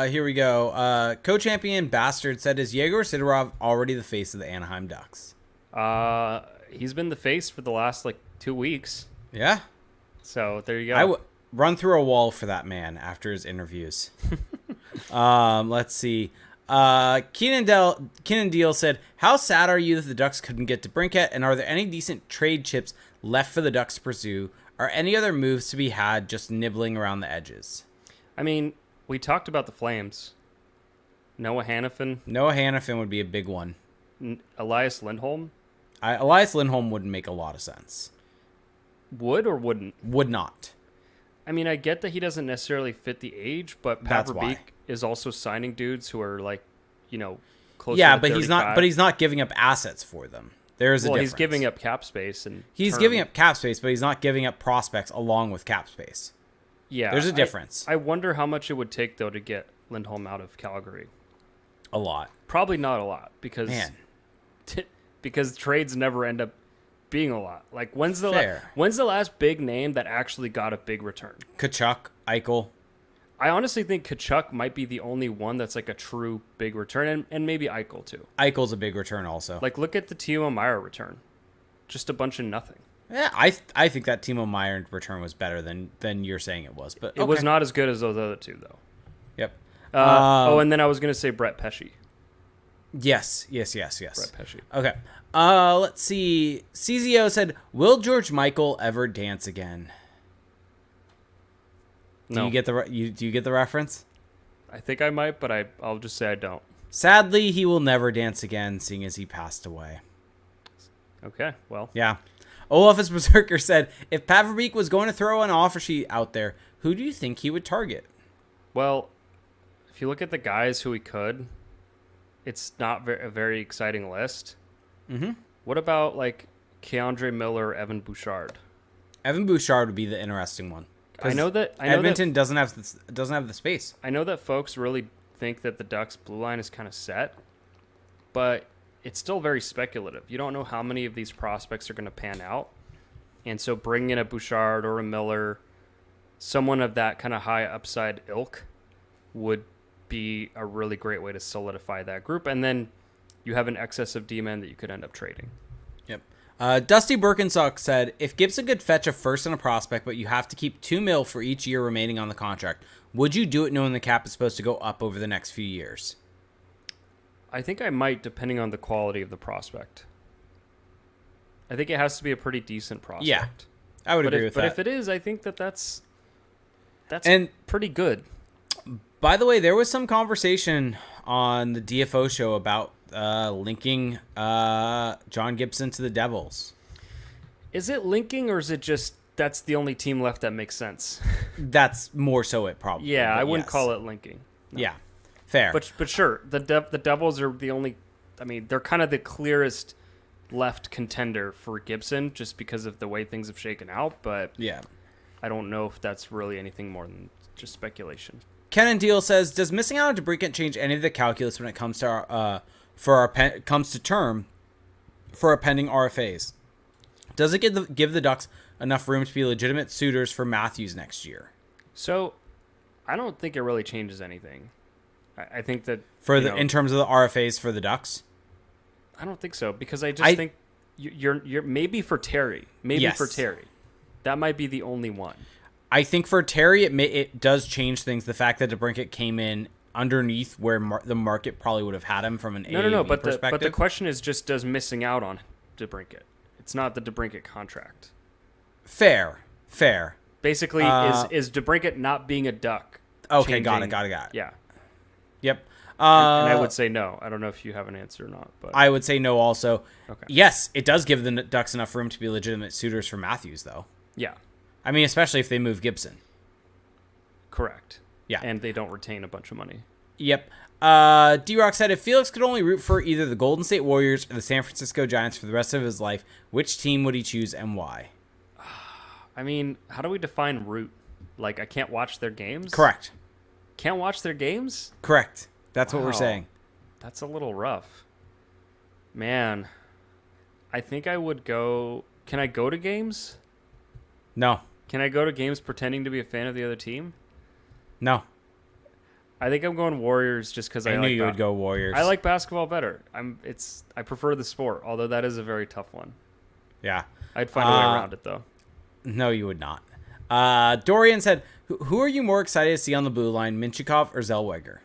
Here we go. Co-champion Bastard said, is Yegor Sidorov already the face of the Anaheim Ducks? He's been the face for the last, 2 weeks. Yeah. So, there you go. I would run through a wall for that man after his interviews. Let's see. Keenan Deal said, how sad are you that the Ducks couldn't get DeBrincat, and are there any decent trade chips left for the Ducks to pursue? Are any other moves to be had just nibbling around the edges? I mean, we talked about the Flames. Noah Hannafin would be a big one. Elias Lindholm. Elias Lindholm wouldn't make a lot of sense. Would or wouldn't? Would not. I mean, I get that he doesn't necessarily fit the age, but That's Pavel why. Beek is also signing dudes who are close. Yeah, to but 35. he's not giving up assets for them. There's a difference. He's giving up cap space and he's term. giving up cap space, but he's not giving up prospects along with cap space. Yeah, There's a difference. I wonder how much it would take though to get Lindholm out of Calgary. A lot. Probably not a lot because because trades never end up being a lot. Like when's the last big name that actually got a big return? Kachuk, Eichel. I honestly think Kachuk might be the only one that's like a true big return, and maybe Eichel too. Eichel's a big return also. Like look at the Timo Meier return, just a bunch of nothing. Yeah, I think that Timo Meier return was better than you're saying it was, but it was not as good as those other two though. Yep. And then I was gonna say Brett Pesce. Yes. Brett Pesce. Okay. Let's see. CZO said, "Will George Michael ever dance again?" Do No. you get do you get the reference? I think I might, but I'll just say I don't. Sadly, he will never dance again, seeing as he passed away. Okay, well. Yeah. Olafus Berserker said, if Paverbeek was going to throw an offer sheet out there, who do you think he would target? Well, if you look at the guys who he could, it's not a very exciting list. Mm-hmm. What about like Keandre Miller or Evan Bouchard? Evan Bouchard would be the interesting one. I know that Edmonton doesn't have the space. I know that folks really think that the Ducks' blue line is kind of set, but it's still very speculative. You don't know how many of these prospects are going to pan out, and so bringing in a Bouchard or a Miller, someone of that kind of high upside ilk, would be a really great way to solidify that group, and then you have an excess of D-men that you could end up trading. Yep. Dusty Birkenstock said, if Gibson could fetch a first and a prospect, but you have to keep $2 million for each year remaining on the contract, would you do it knowing the cap is supposed to go up over the next few years? I think I might, depending on the quality of the prospect. I think it has to be a pretty decent prospect. Yeah, I would agree with that. But if it is, I think that's pretty good. By the way, there was some conversation on the DFO show about linking John Gibson to the Devils. Is it linking, or is it just that's the only team left that makes sense? That's more so it probably. Yeah, I wouldn't call it linking. No. Yeah, fair. But sure, the Devils are the only. I mean, they're kind of the clearest left contender for Gibson just because of the way things have shaken out. But yeah, I don't know if that's really anything more than just speculation. Ken and Deal says, does missing out on DeBrincat change any of the calculus when it comes to term for our pending RFAs? Does it give the Ducks enough room to be legitimate suitors for Matthews next year? So, I don't think it really changes anything. I think that in terms of the RFAs for the Ducks, I don't think so because I think you're maybe for Terry, that might be the only one. I think for Terry, it does change things. The fact that DeBrincat came in underneath where the market probably would have had him from an AAV perspective. But the question is just does missing out on DeBrincat. It's not the DeBrincat contract. Fair. Basically, is DeBrincat not being a Duck? Okay, changing? got it. Yeah. Yep. And I would say no. I don't know if you have an answer or not. But I would say no also. Okay. Yes, it does give the Ducks enough room to be legitimate suitors for Matthews, though. Yeah. I mean, especially if they move Gibson. Correct. Yeah. And they don't retain a bunch of money. Yep. D-Rock said, if Felix could only root for either the Golden State Warriors or the San Francisco Giants for the rest of his life, which team would he choose and why? I mean, how do we define root? Like, I can't watch their games? Correct. Can't watch their games? Correct. That's what we're saying. That's a little rough. Man, I think I would go... Can I go to games? No. Can I go to games pretending to be a fan of the other team? No. I think I'm going Warriors just because I knew you would go Warriors. I like basketball better. I prefer the sport, although that is a very tough one. Yeah. I'd find a way around it, though. No, you would not. Dorian said, who are you more excited to see on the blue line, Minchikov or Zellweger?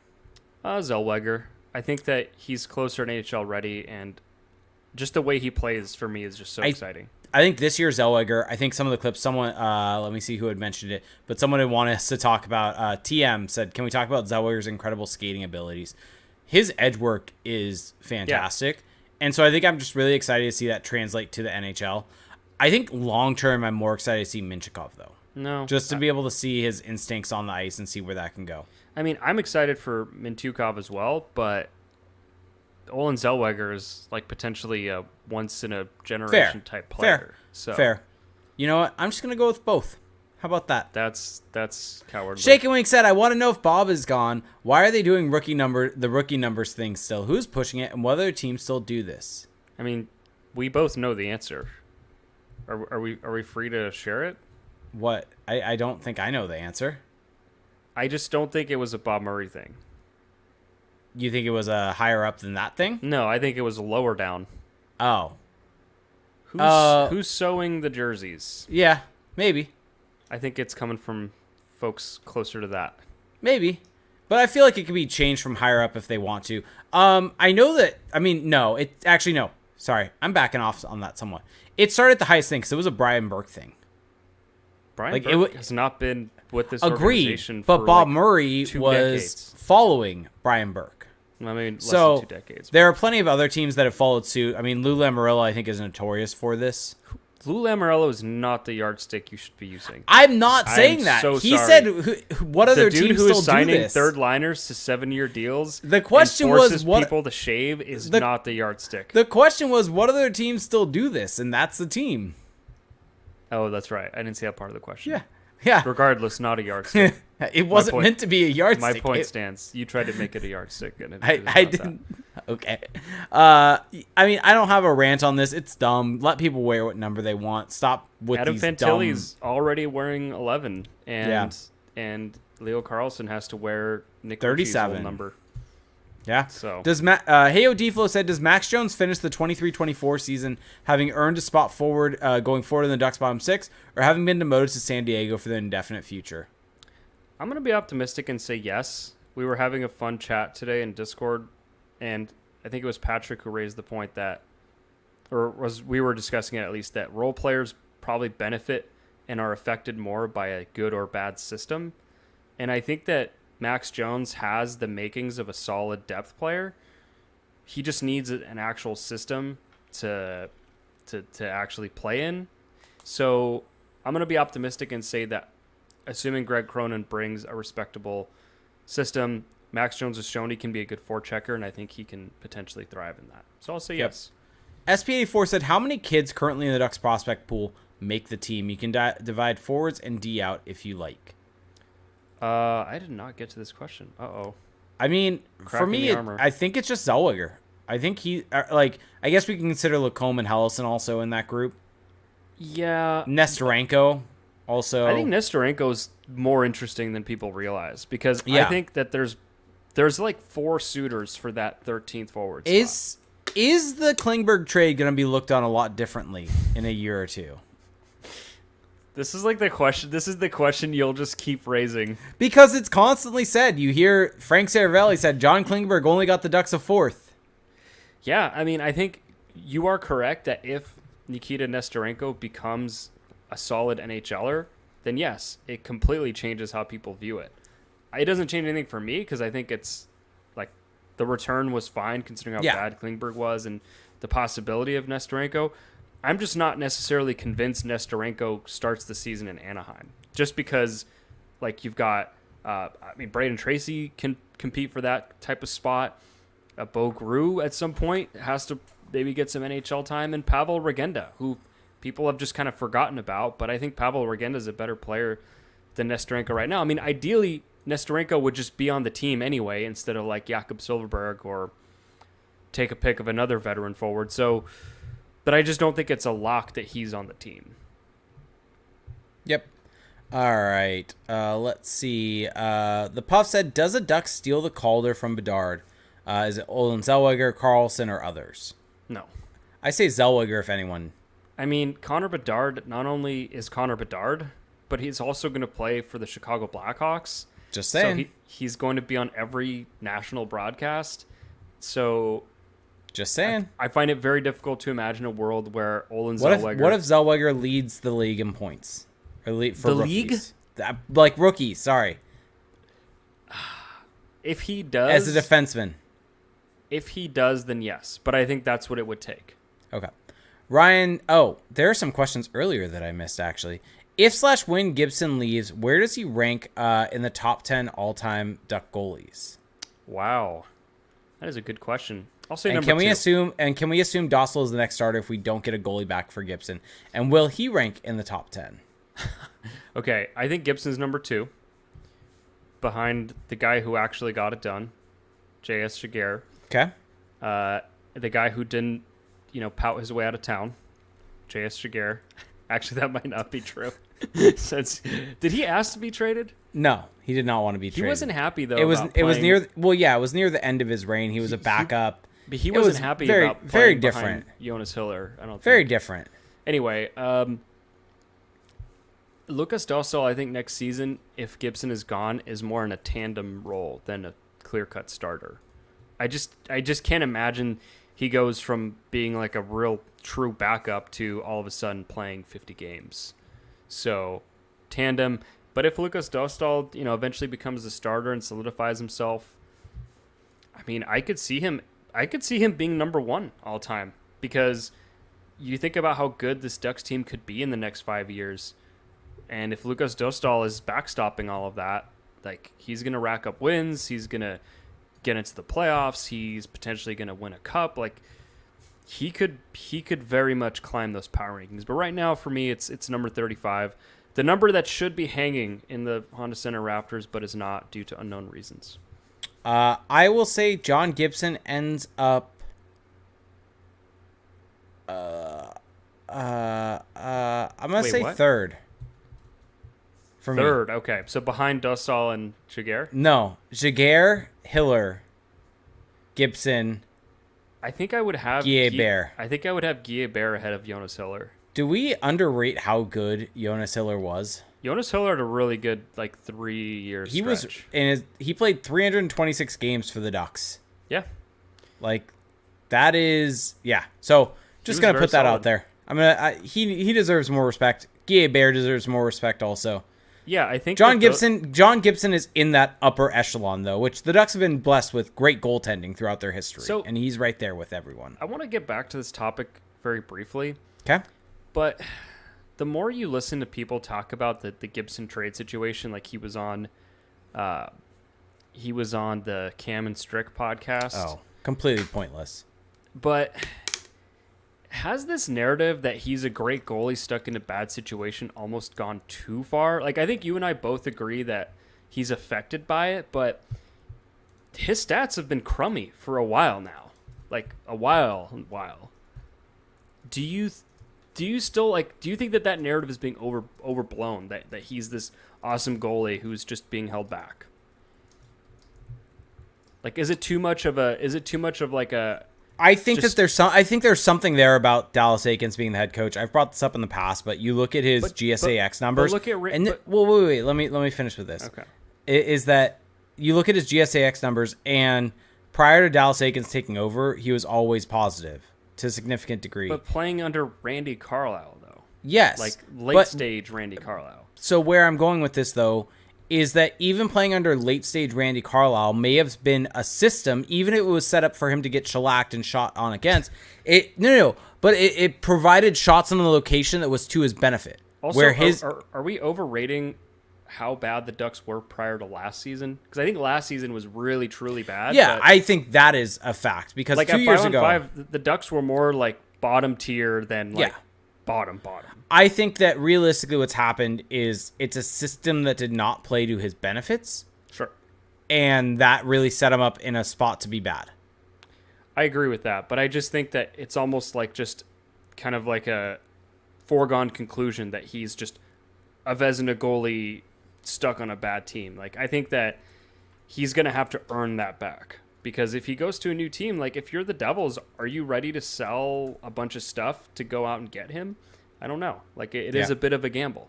Zellweger. I think that he's closer to NHL ready, and just the way he plays for me is just so exciting. I think this year Zellweger, I think some of the clips, someone, let me see who had mentioned it, but someone had wanted us to talk about, TM said, can we talk about Zellweger's incredible skating abilities? His edge work is fantastic. Yeah. And so I think I'm just really excited to see that translate to the NHL. I think long-term, I'm more excited to see Minchikov, though. No. Just to be able to see his instincts on the ice and see where that can go. I mean, I'm excited for Mintyukov as well, but Olin Zellweger is like potentially a once-in-a-generation type player. Fair. You know what? I'm just going to go with both. How about that? That's cowardly. Shake and Wink said, I want to know if Bob is gone. Why are they doing the rookie numbers thing still? Who's pushing it, and what other teams still do this? I mean, we both know the answer. Are we free to share it? What? I don't think I know the answer. I just don't think it was a Bob Murray thing. You think it was a higher up than that thing? No, I think it was a lower down. Oh. Who's sewing the jerseys? Yeah, maybe. I think it's coming from folks closer to that. Maybe. But I feel like it could be changed from higher up if they want to. I know that, no. Sorry, I'm backing off on that somewhat. It started at the highest thing because it was a Brian Burke thing. Brian Burke has not been with this organization but for Bob Murray was decades. Following Brian Burke. I mean, less than 2 decades. There are plenty of other teams that have followed suit. I mean, Lou Lamoriello, I think, is notorious for this. Lou Lamoriello is not the yardstick you should be using. I'm not saying that. So he sorry. Said, what other teams still do this? The dude who is signing third liners to 7-year deals the question and forces was, people to shave is not the yardstick. The question was, what other teams still do this? And that's the team. Oh, that's right. I didn't see that part of the question. Yeah. Regardlance, not a yardstick. It wasn't meant to be a yardstick. My point stands. You tried to make it a yardstick. And I didn't. Okay. I mean, I don't have a rant on this. It's dumb. Let people wear what number they want. Stop with Adam these Fantilli's dumb... already wearing 11. And Leo Carlson has to wear Nick 37 old number. Yeah. So does Heyo Deflo said, does Max Jones finish the 23-24 season having earned a spot forward going forward in the Ducks bottom 6 or having been demoted to San Diego for the indefinite future? I'm going to be optimistic and say yes. We were having a fun chat today in Discord, and I think it was Patrick who raised the point that, we were discussing it at least, that role players probably benefit and are affected more by a good or bad system. And I think that Max Jones has the makings of a solid depth player. He just needs an actual system to actually play in. So I'm going to be optimistic and say that assuming Greg Cronin brings a respectable system, Max Jones has shown he can be a good forechecker, and I think he can potentially thrive in that. So I'll say yes. SP84 said, how many kids currently in the Ducks prospect pool make the team? You can divide forwards and D out if you like. I did not get to this question. Uh-oh. I mean, for me, I think it's just Zellweger. I think I guess we can consider Lacombe and Hellison also in that group. Yeah. Nestorenko also. I think Nestorenko is more interesting than people realize because I think that there's like 4 suitors for that 13th forward spot. Is the Klingberg trade going to be looked on a lot differently in a year or two? This is like the question. This is the question you'll just keep raising. Because it's constantly said. You hear Frank Saravelli said John Klingberg only got the Ducks a fourth. Yeah, I mean, I think you are correct that if Nikita Nestorenko becomes a solid NHLer, then yes, it completely changes how people view it. It doesn't change anything for me because I think it's like the return was fine considering how bad Klingberg was and the possibility of Nestorenko. I'm just not necessarily convinced Nestorenko starts the season in Anaheim just because like you've got, Braden Tracy can compete for that type of spot. Bo Gru at some point has to maybe get some NHL time, and Pavel Regenda, who people have just kind of forgotten about, but I think Pavel Regenda is a better player than Nestorenko right now. I mean, ideally, Nestorenko would just be on the team anyway instead of like Jakob Silfverberg or take a pick of another veteran forward. So, but I just don't think it's a lock that he's on the team. Yep. All right. Let's see. The Puff said, does a Duck steal the Calder from Bedard? Is it Olin Zellweger, Carlson, or others? No. I say Zellweger if anyone. I mean, Connor Bedard not only is Connor Bedard, but he's also going to play for the Chicago Blackhawks. Just saying. So he's going to be on every national broadcast. So just saying. I find it very difficult to imagine a world where Olin Zellweger... What if Zellweger leads the league in points? Or for the rookies? league? Like rookies, sorry. If he does... As a defenseman. If he does, then yes. But I think that's what it would take. Okay. Ryan, there are some questions earlier that I missed, actually. If/when Gibson leaves, where does he rank in the top 10 all-time Duck goalies? Wow. That is a good question. I'll say number 2. Can we assume Dossel is the next starter if we don't get a goalie back for Gibson? And will he rank in the top 10? Okay, I think Gibson's number 2. Behind the guy who actually got it done, J.S. Jaguar. Okay. The guy who didn't, pout his way out of town, J.S. Jaguar. Actually, that might not be true. Did he ask to be traded? No, he did not want to be traded. He wasn't happy though. It was near. It was near the end of his reign. He was a backup. But he wasn't happy about playing very different. Jonas Hiller. I don't think. Very different. Anyway, Lucas Dostal, I think next season, if Gibson is gone, is more in a tandem role than a clear-cut starter. I just can't imagine he goes from being like a real true backup to all of a sudden playing 50 games. So tandem. But if Lucas Dostal, eventually becomes a starter and solidifies himself, I mean, I could see him being number 1 all time, because you think about how good this Ducks team could be in the next 5 years. And if Lucas Dostal is backstopping all of that, like, he's going to rack up wins, he's going to get into the playoffs, he's potentially going to win a cup. Like, he could very much climb those power rankings. But right now, for me, it's number 35. The number that should be hanging in the Honda Center rafters, but is not due to unknown reasons. I will say John Gibson ends up I'm going to say what? third. For me. Third, okay. So behind Dostal and Jaguar? No. Jaguar, Hiller, Gibson. I think I would have Guillet-Bear. I think I would have Guillet-Bear ahead of Jonas Hiller. Do we underrate how good Jonas Hiller was? Jonas Hiller had a really good 3-year stretch. He played 326 games for the Ducks. Yeah. That is, yeah. So just gonna put that out there. He deserves more respect. Guillet-Bear deserves more respect also. Yeah, I think John Gibson is in that upper echelon though, which the Ducks have been blessed with great goaltending throughout their history, and he's right there with everyone. I want to get back to this topic very briefly. Okay. But the more you listen to people talk about the Gibson trade situation, like he was on the Cam and Strick podcast. Oh, completely pointless. But has this narrative that he's a great goalie stuck in a bad situation almost gone too far? I think you and I both agree that he's affected by it, but his stats have been crummy for a while now. A while. Do you still do you think that narrative is being overblown, that he's this awesome goalie who's just being held back? Is it too much of a I think that there's something there about Dallas Eakins being the head coach. I've brought this up in the past, but you look at his GSAX numbers. But look at wait. Let me finish with this. Okay. Is that you look at his GSAX numbers, and prior to Dallas Eakins taking over, he was always positive to a significant degree. But playing under Randy Carlisle, though. Yes. Like late stage Randy Carlisle. So where I'm going with this, though, is that even playing under late stage Randy Carlisle may have been a system, even if it was set up for him to get shellacked and shot on against. But it provided shots on the location that was to his benefit. Also, are we overrating how bad the Ducks were prior to last season? Because I think last season was really, truly bad. Yeah, I think that is a fact. Because like 2 years ago, 5-on-5, the Ducks were more like bottom tier than like bottom. I think that realistically what's happened is it's a system that did not play to his benefits. Sure. And that really set him up in a spot to be bad. I agree with that, but I just think that it's almost like just kind of like a foregone conclusion that he's just a Vezina goalie stuck on a bad team. Like, I think that he's going to have to earn that back. Because if he goes to a new team, like if you're the Devils, are you ready to sell a bunch of stuff to go out and get him? I don't know. Like it is a bit of a gamble.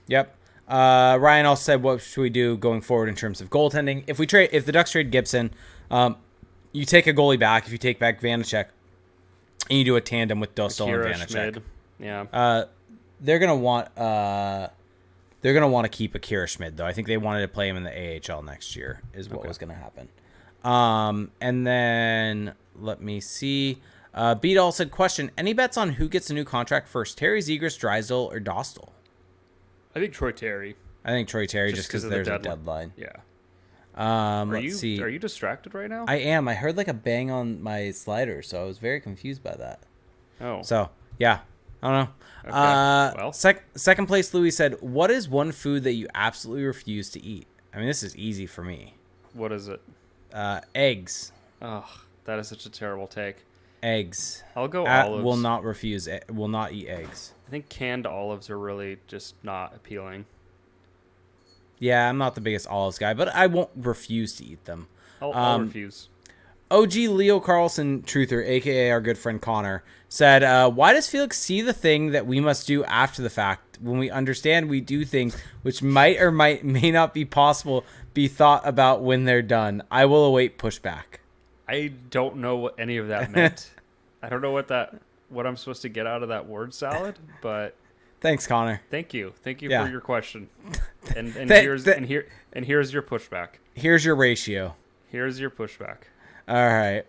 Yep. Ryan also said, what should we do going forward in terms of goaltending? If the Ducks trade Gibson, you take a goalie back. If you take back Vanacek, and you do a tandem with Dostal and Vanacek. Schmid. Yeah. They're gonna want to keep Akira Schmid though. I think they wanted to play him in the AHL next year. Is what was gonna happen. And then let me see. Beadall said, question, any bets on who gets a new contract first? Terry Zegras, Drysdale, or Dostal? I think Troy Terry. I think Troy Terry just because there's a deadline. Yeah. Let's see. Are you distracted right now? I am. I heard like a bang on my slider, so I was very confused by that. Oh. So, yeah. I don't know. Okay. Well. Second place, Louis said, what is one food that you absolutely refuse to eat? I mean, this is easy for me. What is it? Eggs. Oh, that is such a terrible take. Eggs. I'll go olives. Will not eat eggs. I think canned olives are really just not appealing. Yeah, I'm not the biggest olives guy, but I won't refuse to eat them. I'll refuse. OG Leo Carlson Truther, a.k.a. our good friend Connor, said, why does Felix see the thing that we must do after the fact when we understand we do things which may not be possible be thought about when they're done? I will await pushback. I don't know what any of that meant. I don't know what I'm supposed to get out of that word salad, but thanks, Connor. Thank you for your question. And here's your pushback. Here's your ratio. Here's your pushback. All right.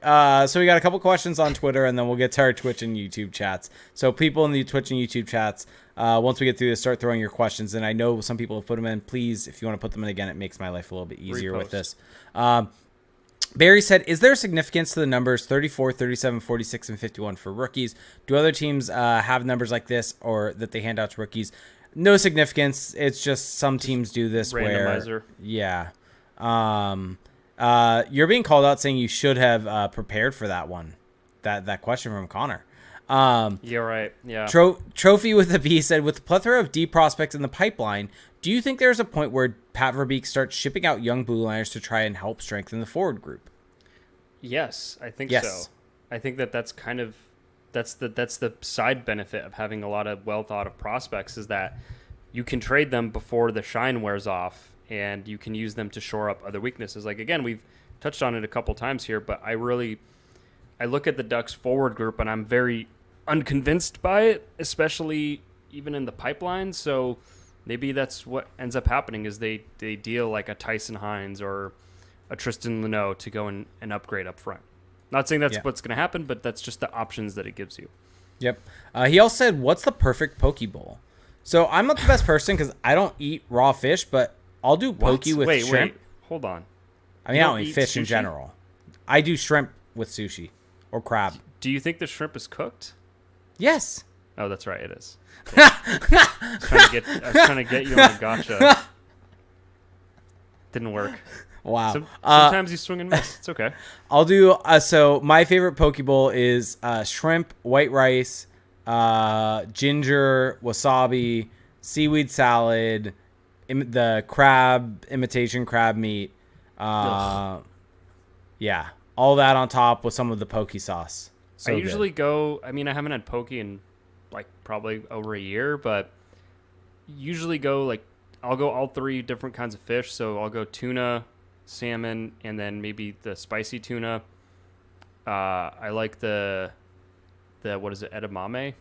So we got a couple questions on Twitter, and then we'll get to our Twitch and YouTube chats. So people in the Twitch and YouTube chats, once we get through this, start throwing your questions. And I know some people have put them in. Please, if you want to put them in again, it makes my life a little bit easier with this. Barry said, is there significance to the numbers 34, 37, 46, and 51 for rookies? Do other teams have numbers like this or that they hand out to rookies? No significance. It's just some teams do this randomizer. Yeah. You're being called out saying you should have prepared for that one. That question from Connor. You're right. Yeah. Trophy with a B said, with the plethora of D prospects in the pipeline, do you think there's a point where Pat Verbeek starts shipping out young blue liners to try and help strengthen the forward group? Yes, I think so. I think that's kind of that's the side benefit of having a lot of well thought of prospects is that you can trade them before the shine wears off and you can use them to shore up other weaknesses. Like again, we've touched on it a couple times here, but I look at the Ducks forward group and I'm very unconvinced by it, especially even in the pipeline. So maybe that's what ends up happening is they deal like a Tyson Hines or a Tristan Luneau to go and upgrade up front. Not saying that's what's going to happen, but that's just the options that it gives you. Yep. He also said, what's the perfect poke bowl? So I'm not the best person because I don't eat raw fish, but I'll do poke with shrimp. Wait, hold on. I mean, I don't eat fish sushi in general. I do shrimp with sushi or crab. Do you think the shrimp is cooked? Yes. Oh, that's right. It is. I was trying to get you on a gotcha. Didn't work. Wow. Sometimes you swing and miss. It's okay. I'll do. So my favorite poke bowl is shrimp, white rice, ginger, wasabi, seaweed salad, the crab, imitation crab meat. Yeah. All that on top with some of the poke sauce. So I good. usually go. I mean, I haven't had poke in like probably over a year, but usually go like I'll go all three different kinds of fish. So I'll go tuna, salmon, and then maybe the spicy tuna. I like the what is it, edamame?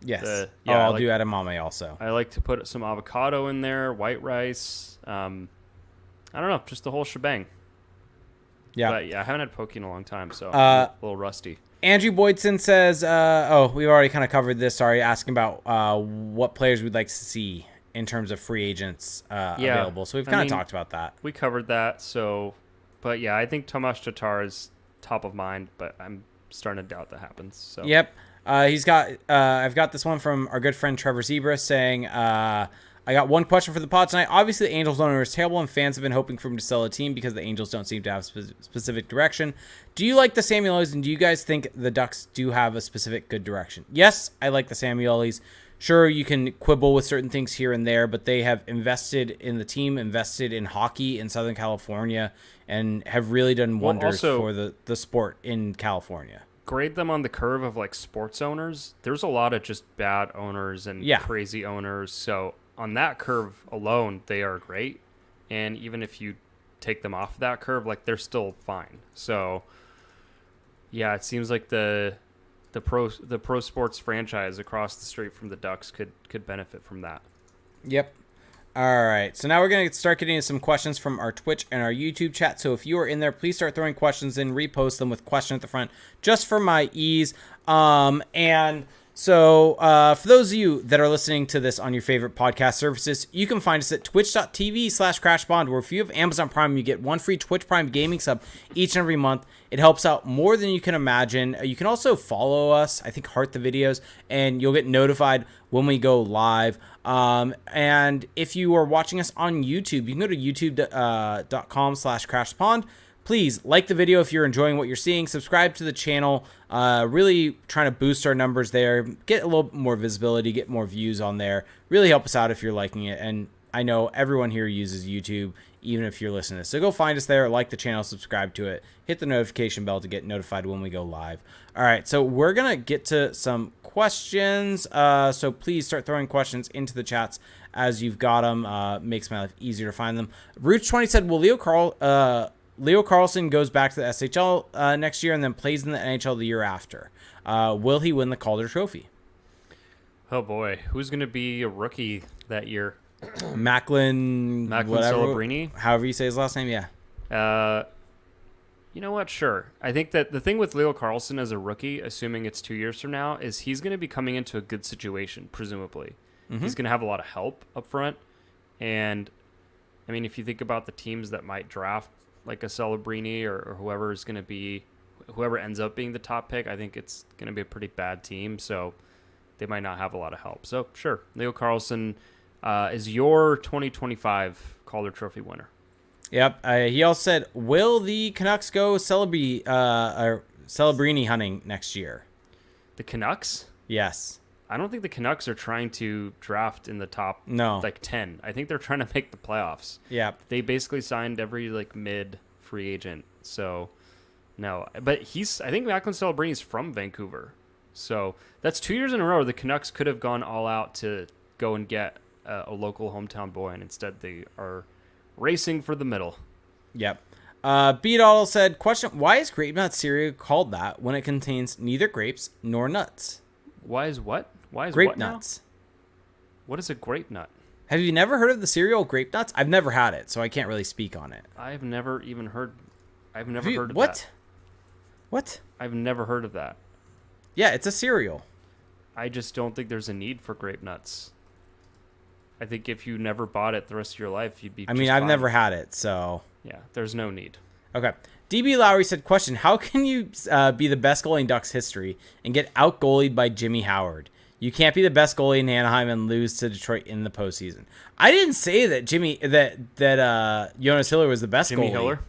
Yes. I I'll like, do edamame also. I like to put some avocado in there, white rice. I don't know, just the whole shebang. Yeah. But yeah, I haven't had poke in a long time, so I'm a little rusty. Andrew Boydson says, we've already kind of covered this. Sorry, asking about what players we'd like to see in terms of free agents available. So we've kind of talked about that. We covered that. So, but yeah, I think Tomas Tatar is top of mind, but I'm starting to doubt that happens. So Yep. I've got this one from our good friend Trevor Zebra saying, I got one question for the pod tonight. Obviously, the Angels owner is terrible, and fans have been hoping for him to sell a team because the Angels don't seem to have specific direction. Do you like the Samiolis, and do you guys think the Ducks do have a specific good direction? Yes, I like the Samiolis. Sure, you can quibble with certain things here and there, but they have invested in the team, invested in hockey in Southern California, and have really done wonders for the sport in California. Grade them on the curve of like sports owners. There's a lot of just bad owners and crazy owners. So on that curve alone, they are great. And even if you take them off that curve, like they're still fine. So yeah, it seems like the pro sports franchise across the street from the Ducks could benefit from that. Yep. All right. So now we're going to start getting some questions from our Twitch and our YouTube chat. So if you are in there, please start throwing questions in, repost them with question at the front, just for my ease. And so for those of you that are listening to this on your favorite podcast services, you can find us at twitch.tv/crashbond, where if you have Amazon Prime, you get one free Twitch Prime gaming sub each and every month. It helps out more than you can imagine. You can also follow us, I think heart the videos, and you'll get notified when we go live. And if you are watching us on YouTube, you can go to youtube.com/crashpond. Please like the video if you're enjoying what you're seeing. Subscribe to the channel. Really trying to boost our numbers there. Get a little more visibility. Get more views on there. Really help us out if you're liking it. And I know everyone here uses YouTube, even if you're listening to this. So go find us there. Like the channel. Subscribe to it. Hit the notification bell to get notified when we go live. All right. So we're going to get to some questions. So please start throwing questions into the chats as you've got them. Makes my life easier to find them. Rooch20 said, will Leo Carlson goes back to the SHL next year and then plays in the NHL the year after. Will he win the Calder Trophy? Oh, boy. Who's going to be a rookie that year? Macklin Celebrini? However you say his last name, yeah. You know what? Sure. I think that the thing with Leo Carlson as a rookie, assuming it's 2 years from now, is he's going to be coming into a good situation, presumably. Mm-hmm. He's going to have a lot of help up front. And, I mean, if you think about the teams that might draft like a Celebrini or whoever is going to be, whoever ends up being the top pick, I think it's going to be a pretty bad team. So they might not have a lot of help. So sure, Leo Carlson is your 2025 Calder Trophy winner. Yep. He also said, will the Canucks go Celebrini hunting next year? The Canucks? Yes. I don't think the Canucks are trying to draft in the top 10. I think they're trying to make the playoffs. Yeah. They basically signed every mid free agent. So no, but I think Macklin Celebrini is from Vancouver. So that's 2 years in a row the Canucks could have gone all out to go and get a local hometown boy, and instead they are racing for the middle. Yep. Beat said, question, why is grape nut cereal called that when it contains neither grapes nor nuts? Why is what? Why is grape what nuts? Now? What is a grape nut? Have you never heard of the cereal Grape Nuts? I've never had it, so I can't really speak on it. I've never heard of that. What? I've never heard of that. Yeah, it's a cereal. I just don't think there's a need for grape nuts. I think if you never bought it the rest of your life, you'd be. I mean, I've never had it, so. Yeah, there's no need. Okay. DB Lowry said, question, how can you be the best goalie in Ducks history and get out-goalied by Jimmy Howard? You can't be the best goalie in Anaheim and lose to Detroit in the postseason. I didn't say that Jonas Hiller was the best goalie. Jimmy Hiller?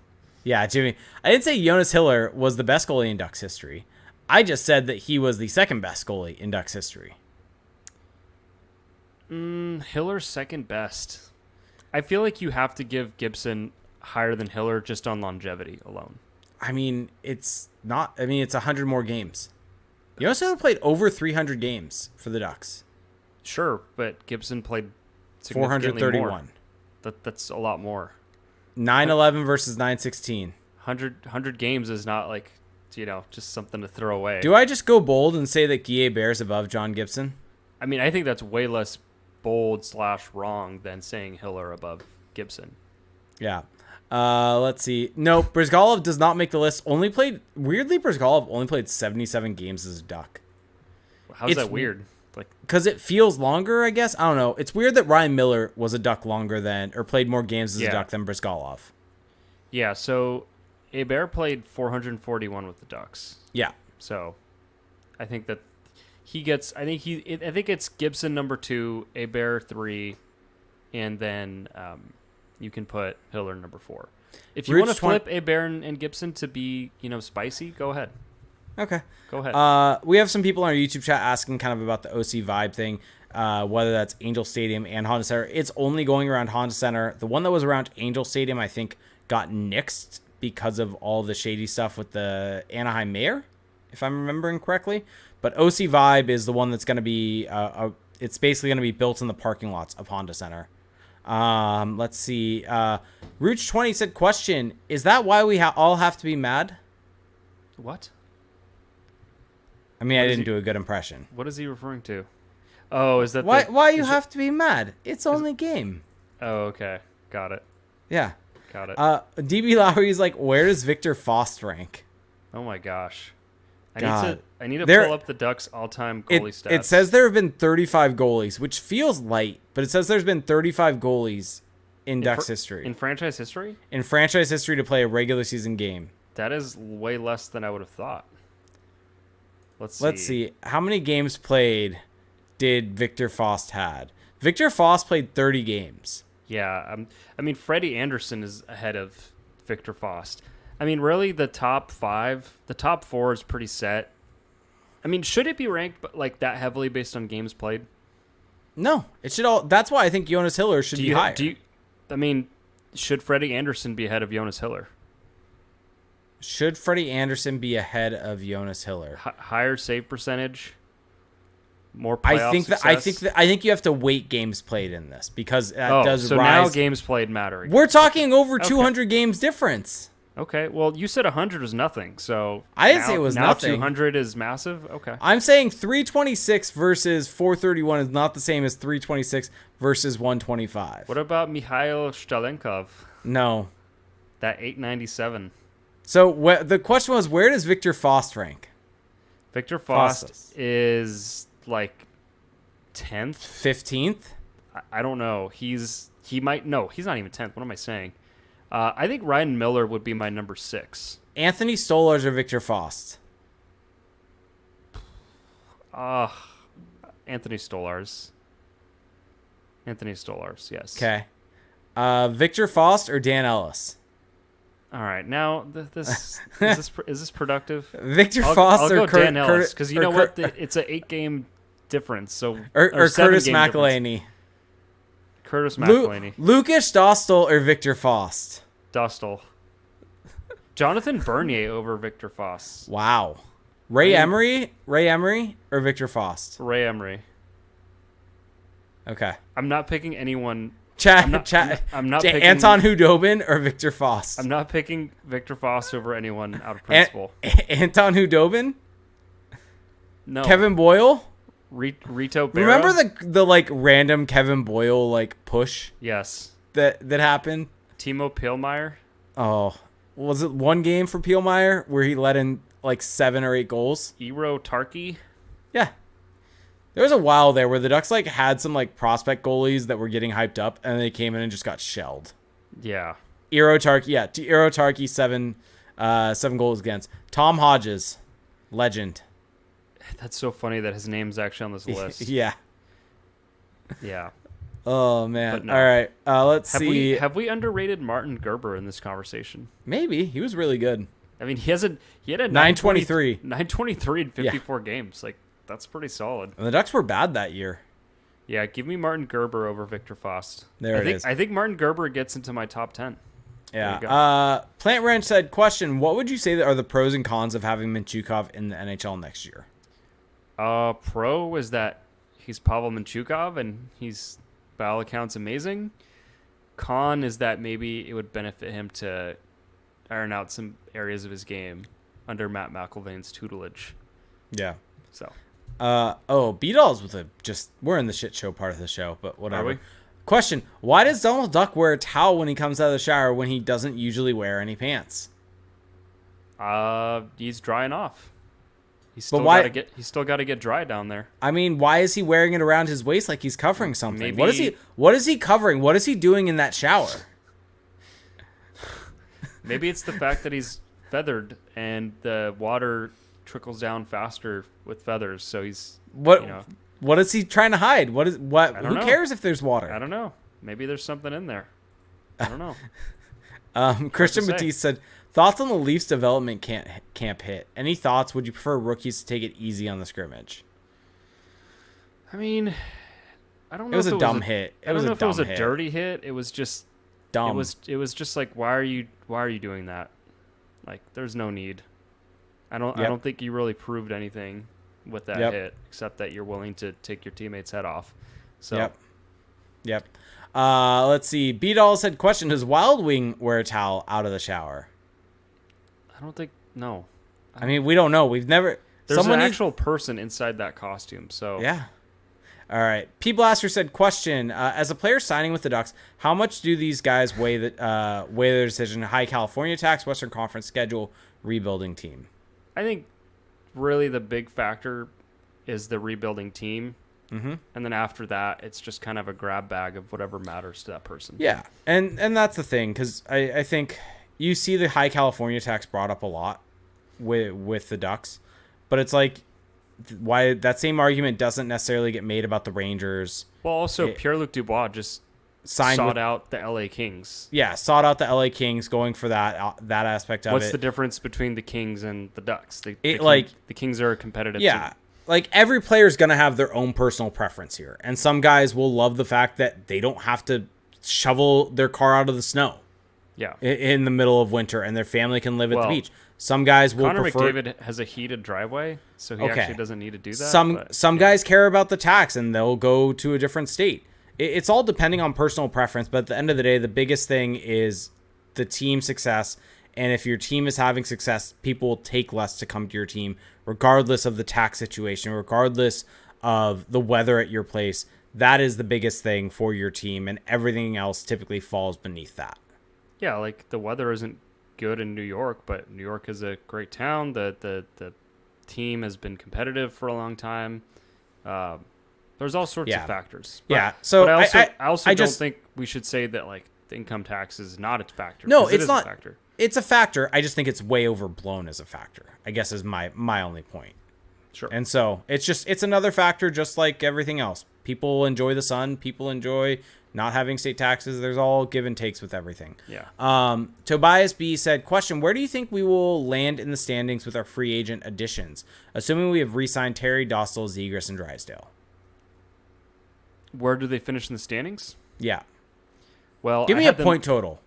Yeah, Jimmy. I didn't say Jonas Hiller was the best goalie in Ducks history. I just said that he was the second best goalie in Ducks history. Hiller's second best. I feel like you have to give Gibson higher than Hiller just on longevity alone. I mean, it's 100 more games. Jonas Hiller played over 300 games for the Ducks. Sure, but Gibson played significantly more. 431. That's a lot more. 911 versus 916. 100 games is not like, just something to throw away. Do I just go bold and say that Guy Bear's above John Gibson? I mean, I think that's way less bold / wrong than saying Hiller above Gibson. Yeah. Let's see. No, Brizgalov does not make the list. Weirdly, Brizgalov only played 77 games as a Duck. How's that weird? Like, because it feels longer, I guess. I don't know. It's weird that Ryan Miller was a Duck longer than, or played more games as a Duck than Brizgalov. Yeah, so Hebert played 441 with the Ducks. Yeah. So I think that he gets, I think it's Gibson number 2, Hebert 3, and then you can put Hiller number 4. If you want to flip Hebert and Gibson to be, spicy, go ahead. Okay. Go ahead. We have some people on our YouTube chat asking kind of about the OC vibe thing, whether that's Angel Stadium and Honda Center. It's only going around Honda Center. The one that was around Angel Stadium, I think, got nixed because of all the shady stuff with the Anaheim mayor, if I'm remembering correctly. But OC vibe is the one that's going to be, it's basically going to be built in the parking lots of Honda Center. Let's see. Rooch20 said, question, is that why we all have to be mad? What? I mean, I didn't do a good impression. What is he referring to? Oh, is that why you have to be mad? It's only game. Oh, okay. Got it. Yeah. Got it. DB Lowry's like, where does Victor Fost rank? Oh my gosh. God. I need to pull up the Ducks all-time goalie stats. It says there have been 35 goalies, which feels light, but it says there's been 35 goalies in Ducks history. In franchise history? In franchise history to play a regular season game. That is way less than I would have thought. Let's see. How many games played did Victor Fost had? Victor Fost played 30 games. Yeah. I mean, Freddie Anderson is ahead of Victor Fost. I mean, really, the top 4 is pretty set. I mean, should it be ranked like that heavily based on games played? No, it should all. That's why I think Jonas Hiller should be higher. I mean, should Freddie Anderson be ahead of Jonas Hiller? Should Freddie Anderson be ahead of Jonas Hiller? Higher save percentage, more playoff success? I think you have to weight games played in this because that does so rise. Now games played matter. We're talking over 200 games difference. Okay, well, you said 100 was nothing, so I didn't say it was nothing. 200 is massive. Okay, I'm saying 326 versus 431 is not the same as 326 versus 125. What about Mikhail Stalenkov? No, that 897. So the question was, where does Victor Fost rank? Victor Fost is like 10th, 15th. I don't know. He's not even 10th. What am I saying? I think Ryan Miller would be my number 6. Anthony Stolarz or Victor Fost? Anthony Stolarz. Anthony Stolarz, yes. Okay. Victor Fost or Dan Ellis? All right, now is this productive? Victor Fost I'll or go Dan Ellis because you know what? It's an 8-game difference. So or Curtis McElhaney. Curtis McElhaney. Lucas Dostal or Victor Fost? Dostal. Jonathan Bernier over Victor Fost. Wow. Ray Emery or Victor Fost? Ray Emery. Okay. I'm not picking anyone. I'm not picking Anton Hudobin or Victor Fost. I'm not picking Victor Fost over anyone out of principle. Anton Hudobin? No. Kevin Boyle? Rito Barrow? Remember the like random Kevin Boyle like push? Yes. That happened? Timo Pielmeyer? Oh. Was it one game for Pielmeyer where he let in like 7 or 8 goals? Eero Tarkki? Yeah. There was a while there where the Ducks like had some like prospect goalies that were getting hyped up and they came in and just got shelled. Yeah. Eero Tarkki 7 goals against. Tom Hodges, legend. That's so funny that his name's actually on this list. Yeah. Yeah. Oh man. No. All right. Let's see. Have we underrated Martin Gerber in this conversation? Maybe. He was really good. I mean, he had a 923. 923 in 54 games. Like, that's pretty solid. And the Ducks were bad that year. Yeah, give me Martin Gerber over Victor Fost. I think Martin Gerber gets into my top 10. Yeah. Plant Ranch said, question, what would you say that are the pros and cons of having Minchukov in the NHL next year? Pro is that he's Pavel Minchukov and he's, by all accounts, amazing. Con is that maybe it would benefit him to iron out some areas of his game under Matt McIlvain's tutelage. Yeah. So. B-Dolls with we're in the shit show part of the show, but whatever. Are we? Question: why does Donald Duck wear a towel when he comes out of the shower when he doesn't usually wear any pants? He's drying off. He's still got to get dry down there. I mean, why is he wearing it around his waist like he's covering something? Maybe, what is he covering? What is he doing in that shower? Maybe it's the fact that he's feathered and the water trickles down faster with feathers, so he's what is he trying to hide? Who know. Cares if there's water? I don't know. Maybe there's something in there. I don't know. Christian Batiste said, thoughts on the Leafs development camp hit. Any thoughts? Would you prefer rookies to take it easy on the scrimmage? I mean, I don't know. It was a dumb hit. I don't know if it was a dirty hit. It was just dumb. It was just like, why are you doing that? Like, there's no need. I don't think you really proved anything with that hit, except that you're willing to take your teammate's head off. So. Yep. Let's see. B-Doll said, question: does Wild Wing wear a towel out of the shower? I don't think. No. I mean, we don't know. We've never. There's an actual person inside that costume. So. Yeah. All right. P. Blaster said, question: as a player signing with the Ducks, how much do these guys weigh their decision? High California tax, Western Conference schedule, rebuilding team. I think really the big factor is the rebuilding team. Mm-hmm. And then after that, it's just kind of a grab bag of whatever matters to that person. Yeah. And that's the thing, because I think you see the high California tax brought up a lot with the Ducks. But it's like, why that same argument doesn't necessarily get made about the Rangers. Well, also, Pierre-Luc Dubois just sought out the LA Kings. Yeah, sought out the LA Kings, going for that aspect of it. What's the difference between the Kings and the Ducks? The Kings are a competitive team. Like, every player is going to have their own personal preference here. And some guys will love the fact that they don't have to shovel their car out of the snow in the middle of winter, and their family can live at the beach. Some guys will prefer... Connor McDavid has a heated driveway, so he actually doesn't need to do that. Some guys care about the tax, and they'll go to a different state. It's all depending on personal preference, but at the end of the day, the biggest thing is the team success. And if your team is having success, people will take less to come to your team, regardless of the tax situation, regardless of the weather at your place. That is the biggest thing for your team, and everything else typically falls beneath that. Yeah, like the weather isn't good in New York, but New York is a great town. The team has been competitive for a long time. There's all sorts of factors. So but I also don't think we should say that like the income tax is not a factor. No, it's not a factor. It's a factor. I just think it's way overblown as a factor, I guess, is my only point. Sure. And so it's another factor, just like everything else. People enjoy the sun. People enjoy not having state taxes. There's all give and takes with everything. Yeah. Tobias B said, question: where do you think we will land in the standings with our free agent additions, assuming we have re-signed Terry, Dostal, Zegras, and Drysdale? Where do they finish in the standings? Yeah. Well, give me a point total.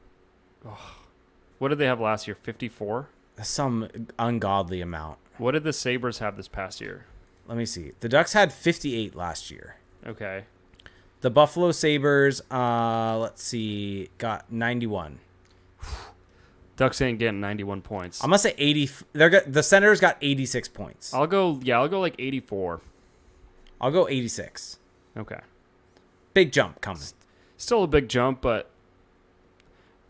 What did they have last year? 54? Some ungodly amount. What did the Sabres have this past year? Let me see. The Ducks had 58 last year. Okay. The Buffalo Sabres, let's see, got 91. Ducks ain't getting 91 points. I'm going to say 80. The Senators got 86 points. I'll go like 84. I'll go 86. Okay. Big jump coming. Still a big jump, but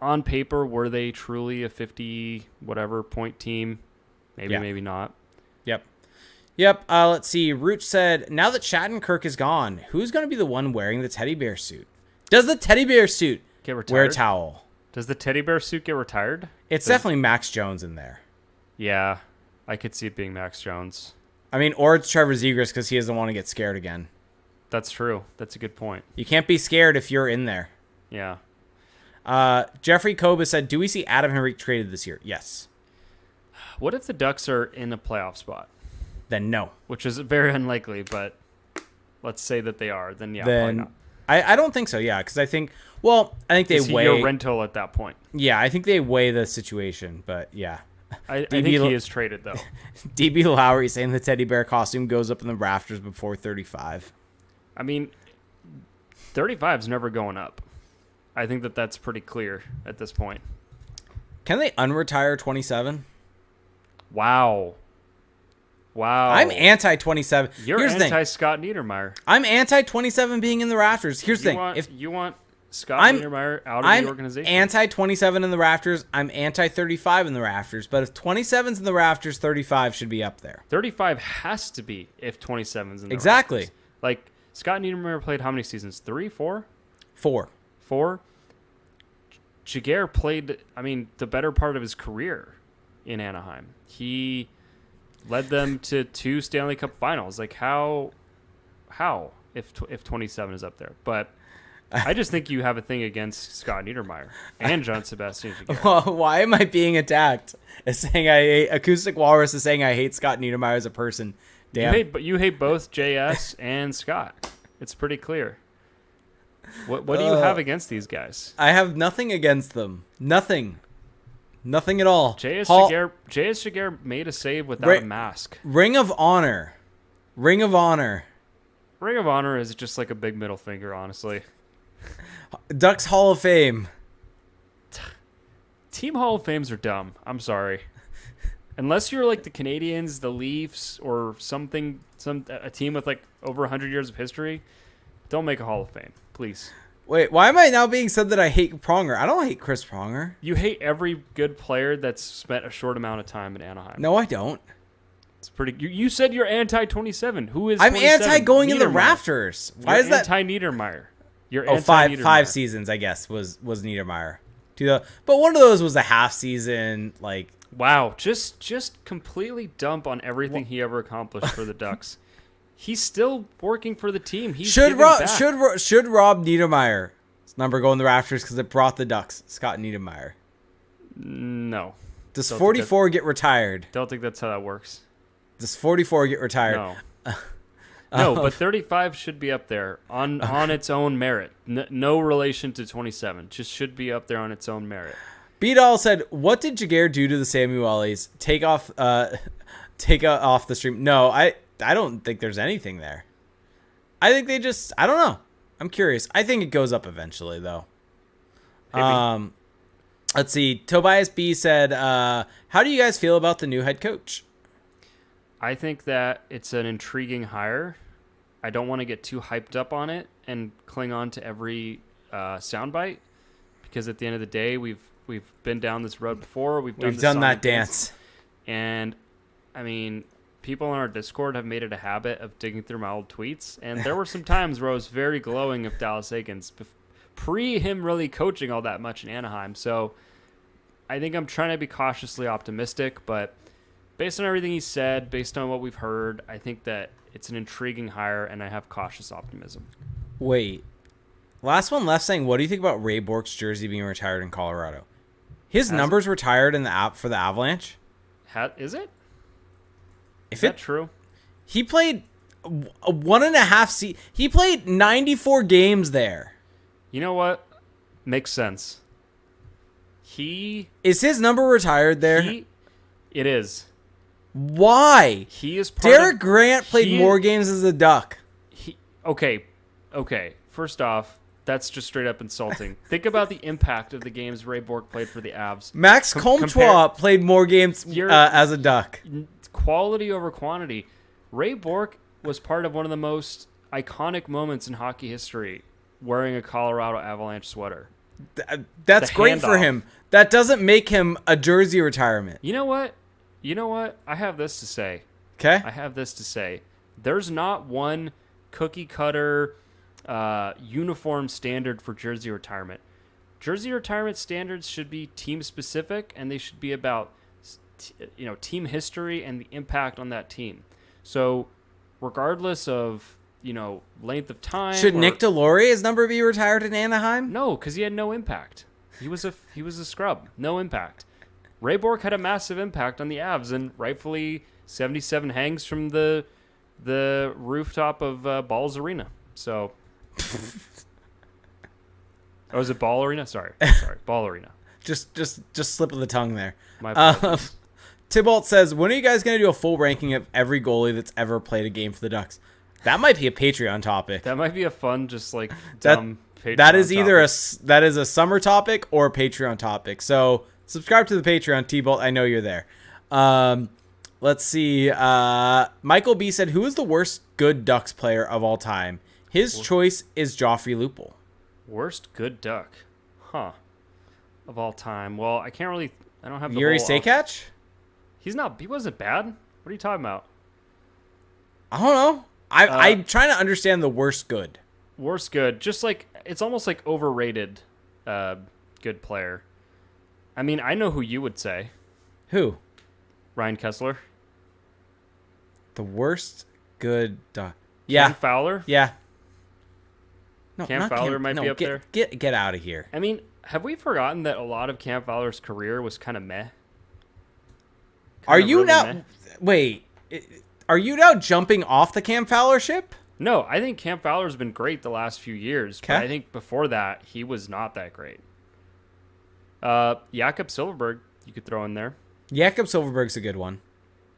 on paper, were they truly a 50 whatever point team? Maybe, maybe not. Yep. Let's see. Root said, now that Shattenkirk is gone, who's going to be the one wearing the teddy bear suit? Does the teddy bear suit get retired? Wear a towel? Does the teddy bear suit get retired? It's definitely Max Jones in there. Yeah, I could see it being Max Jones. I mean, or it's Trevor Zegras because he doesn't want to get scared again. That's true. That's a good point. You can't be scared if you're in there. Yeah. Jeffrey Koba said, do we see Adam Henrique traded this year? Yes. What if the Ducks are in a playoff spot? Then no. Which is very unlikely, but let's say that they are. Then probably not. I don't think so, because I think they is weigh... your rental at that point. Yeah, I think they weigh the situation, but yeah. I think he is traded, though. DB Lowry saying the teddy bear costume goes up in the rafters before 35. I mean, 35 is never going up. I think that's pretty clear at this point. Can they unretire 27? Wow. I'm anti-27. You're anti-Scott Niedermayer. I'm anti-27 being in the rafters. Here's the thing. If you want Scott Niedermayer out of the organization. I'm anti-27 in the rafters. I'm anti-35 in the rafters. But if 27's in the rafters, 35 should be up there. 35 has to be if 27's in the exactly. rafters. Like, Scott Niedermayer played how many seasons? 3, 4? 4. 4? Jaguar played, the better part of his career in Anaheim. He led them to 2 Stanley Cup finals. Like, how if 27 is up there? But I just think you have a thing against Scott Niedermayer and John Sebastian Jaguar. Well, why am I being attacked? Acoustic Walrus is saying I hate Scott Niedermayer as a person. Damn. You hate both JS and Scott. It's pretty clear. What do you have against these guys? I have nothing against them. Nothing at all. JS Jaguar made a save without a mask. Ring of Honor. Ring of Honor is just like a big middle finger, honestly. Ducks Hall of Fame. Team Hall of Fames are dumb. I'm sorry. Unless you're like the Canadians, the Leafs, or a team with like over 100 years of history, don't make a Hall of Fame, please. Wait, why am I now being said that I hate Pronger? I don't hate Chris Pronger. You hate every good player that's spent a short amount of time in Anaheim. No, I don't. It's pretty. You said you're anti-27. Who is? I'm anti going in the rafters. Why is that? Anti-Niedermayer. You're five seasons, I guess, was Niedermayer. But one of those was a half season, like. Wow, just completely dump on everything he ever accomplished for the Ducks. He's still working for the team. Should Rob Niedermayer's number go in the rafters because it brought the Ducks Scott Niedermayer? No. Does 44 get retired? Don't think that's how that works. Does 44 get retired? No. No, but 35 should be up there on its own merit. No relation to 27. Just should be up there on its own merit. B-Doll said, "What did Jaguar do to the Samuelis? Take off the stream." No, I don't think there's anything there. I think they just, I don't know. I'm curious. I think it goes up eventually, though. Maybe. Let's see. Tobias B said, "How do you guys feel about the new head coach?" I think that it's an intriguing hire. I don't want to get too hyped up on it and cling on to every soundbite, because at the end of the day, we've been down this road before. We've done that dance. And, people on our Discord have made it a habit of digging through my old tweets. And there were some times where I was very glowing of Dallas Eakins, pre him really coaching all that much in Anaheim. So I think I'm trying to be cautiously optimistic. But based on everything he said, based on what we've heard, I think that it's an intriguing hire, and I have cautious optimism. Wait. Last one left saying, what do you think about Ray Bourque's jersey being retired in Colorado? His number's retired in the app for the Avalanche. Is it? Is that true? He played 1.5 he played 94 games there. You know what? Makes sense. Is his number retired there? It is. Why? He is Derek Grant played more games as a Duck. Okay. First off, that's just straight up insulting. Think about the impact of the games Ray Bourque played for the Avs. Max Comtois played more games as a Duck. Quality over quantity. Ray Bourque was part of one of the most iconic moments in hockey history, wearing a Colorado Avalanche sweater. That's great for him. That doesn't make him a jersey retirement. You know what? I have this to say. Okay. I have this to say. There's not one cookie cutter uniform standard for jersey retirement. Jersey retirement standards should be team specific, and they should be about team history and the impact on that team. So regardless of length of time, should Nick Delorier's number be retired in Anaheim? No, because he had no impact. He was a scrub. No impact. Ray Bourque had a massive impact on the Avs, and rightfully 77 hangs from the rooftop of Balls Arena. So, was it Ball Arena? Sorry, Ball Arena. Just slip of the tongue there. My apologies. Tybalt says, when are you guys going to do a full ranking of every goalie that's ever played a game for the Ducks? That might be a Patreon topic. That might be a fun, just like that Patreon that is either topic. that is a summer topic or a Patreon topic. So subscribe to the Patreon, T-Bolt. I know you're there. Let's see. Michael B said, who is the worst good Ducks player of all time? His choice is Joffrey Lupul. Worst good Duck, huh? Of all time. Well, I can't really. I don't have the Yuri whole Sakach? He's not. He wasn't bad. What are you talking about? I don't know. I'm trying to understand the worst good. Worst good. Just like it's almost like overrated. Good player. I mean, I know who you would say. Who? Ryan Kessler. The worst good Duck. Yeah. Cam Fowler. Yeah. No, Cam not Fowler might be up there. Get out of here. I mean, have we forgotten that a lot of Cam Fowler's career was kind of meh? Are you now? Wait. Are you now jumping off the Cam Fowler ship? No, I think Cam Fowler's been great the last few years, but I think before that he was not that great. Jakob Silfverberg, you could throw in there. Jakob Silfverberg's a good one.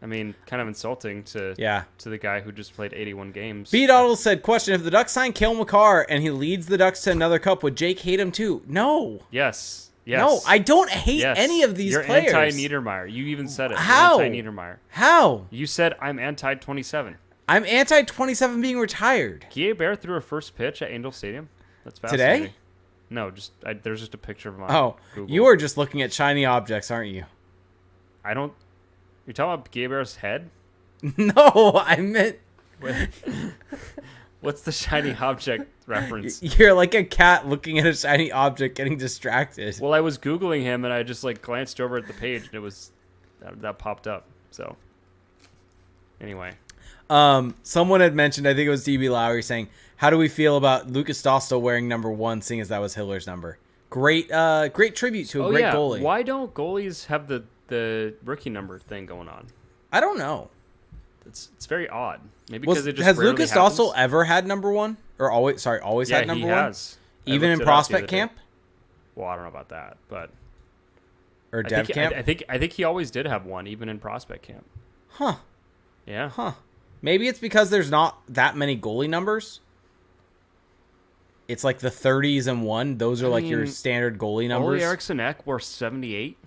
I mean, kind of insulting to the guy who just played 81 games. B. Doddle said, question, if the Ducks sign Cale Makar and he leads the Ducks to another cup, would Jake hate him too? No. Yes. No, I don't hate any of these players. You're anti-Niedermeyer. You even said it. How? You're anti-Niedermeyer. How? You said, I'm anti-27. I'm anti-27 being retired. Guy Bear threw her first pitch at Angel Stadium. That's fascinating. Today? No, there's just a picture of him on Google. You are just looking at shiny objects, aren't you? I don't... You're talking about Guy Bear's head? No, I meant... What's the shiny object reference? You're like a cat looking at a shiny object getting distracted. Well, I was Googling him, and I just like glanced over at the page, and it was... That popped up, so... Anyway. Someone had mentioned, I think it was DB Lowry, saying, how do we feel about Lucas Dostal wearing number 1, seeing as that was Hiller's number? Great tribute to a great goalie. Why don't goalies have the rookie number thing going on? I don't know. It's very odd. Maybe because it just has rarely Lucas happens. Dostal ever had number 1? Or always had number 1? Yeah, he has. Even in prospect camp? Well, I don't know about that, but or dev camp? I think he always did have 1, even in prospect camp. Huh. Yeah. Huh. Maybe it's because there's not that many goalie numbers. It's like the 30s and 1. Those are your standard goalie numbers. Ole Eriksson Ek wore 78.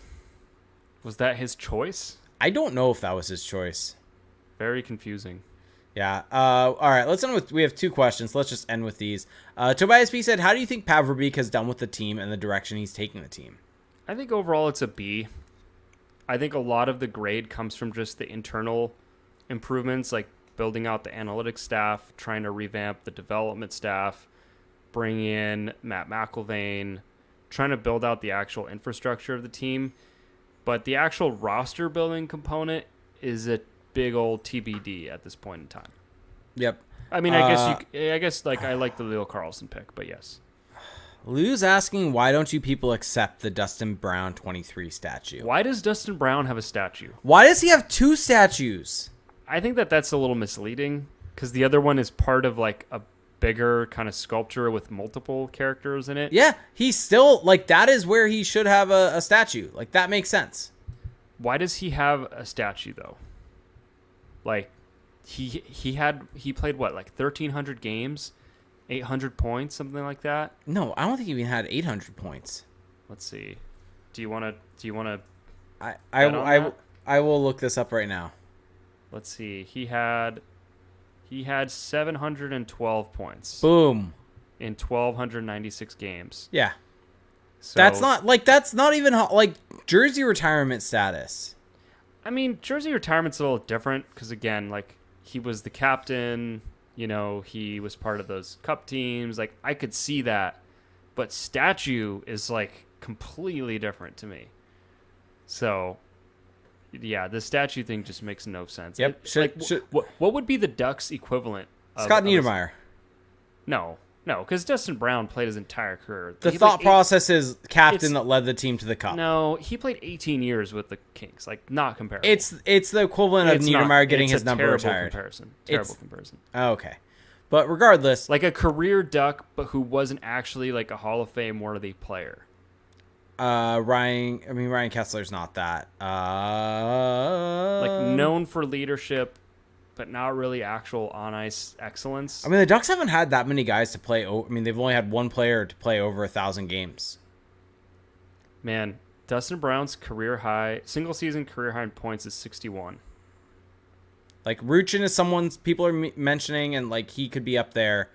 Was that his choice? I don't know if that was his choice. Very confusing. Yeah. All right. Let's end with. We have 2 questions. Let's just end with these. Tobias B said, "How do you think Pavel Verbeek has done with the team and the direction he's taking the team?" I think overall it's a B. I think a lot of the grade comes from just the internal improvements, like building out the analytics staff, trying to revamp the development staff, bring in Matt McIlvaine, trying to build out the actual infrastructure of the team. But the actual roster building component is a big old TBD at this point in time. Yep. I mean, I guess like I like the Leo Carlson pick, but yes. Lou's asking, why don't you people accept the Dustin Brown 23 statue? Why does Dustin Brown have a statue? Why does he have 2 statues? I think that's a little misleading because the other one is part of like a bigger kind of sculpture with multiple characters in it. Yeah, he's still that is where he should have a statue. That makes sense. Why does he have a statue though? Like he played what, like 1,300 games, 800 points, something like that. No, I don't think he even had 800 points. Let's see. Do you want to? I will look this up right now. Let's see. He had 712 points. Boom. In 1,296 games. Yeah. So, that's not even jersey retirement status. I mean, jersey retirement's a little different because again, he was the captain, he was part of those cup teams. I could see that, but statue is completely different to me. So, yeah, the statue thing just makes no sense. Yep. What would be the Ducks equivalent? Scott Niedermayer. No, because Dustin Brown played his entire career. The thought process is captain that led the team to the cup. No, he played 18 years with the Kings. Not comparable. It's the equivalent of Niedermayer getting his number retired. Terrible comparison. Okay. But regardless. Like a career Duck, but who wasn't actually a Hall of Fame worthy player. Ryan Kessler's not that. Like known for leadership, but not really actual on ice excellence. I mean, the Ducks haven't had that many guys to play. They've only had one player to play over 1,000 games. Man, Dustin Brown's single season career high in points is 61. Like, Ruchin is someone people are mentioning, and like he could be up there.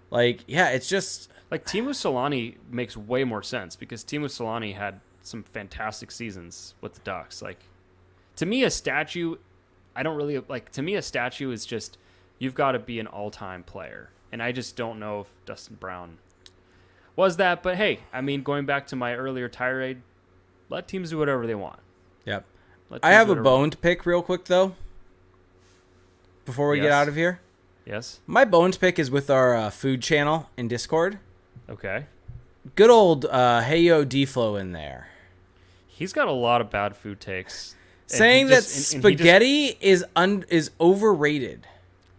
Like, yeah, it's just like Teemu Selanne makes way more sense because Teemu Selanne had some fantastic seasons with the Ducks. Like, to me, a statue, to me, a statue is just, you've got to be an all-time player. And I just don't know if Dustin Brown was that. But hey, I mean, going back to my earlier tirade, let teams do whatever they want. Yep. I have a bone to pick real quick, though, before we get out of here. Yes. My bone to pick is with our food channel in Discord. Okay. Good old Heyo D-Flow in there. He's got a lot of bad food takes. Saying that spaghetti is overrated.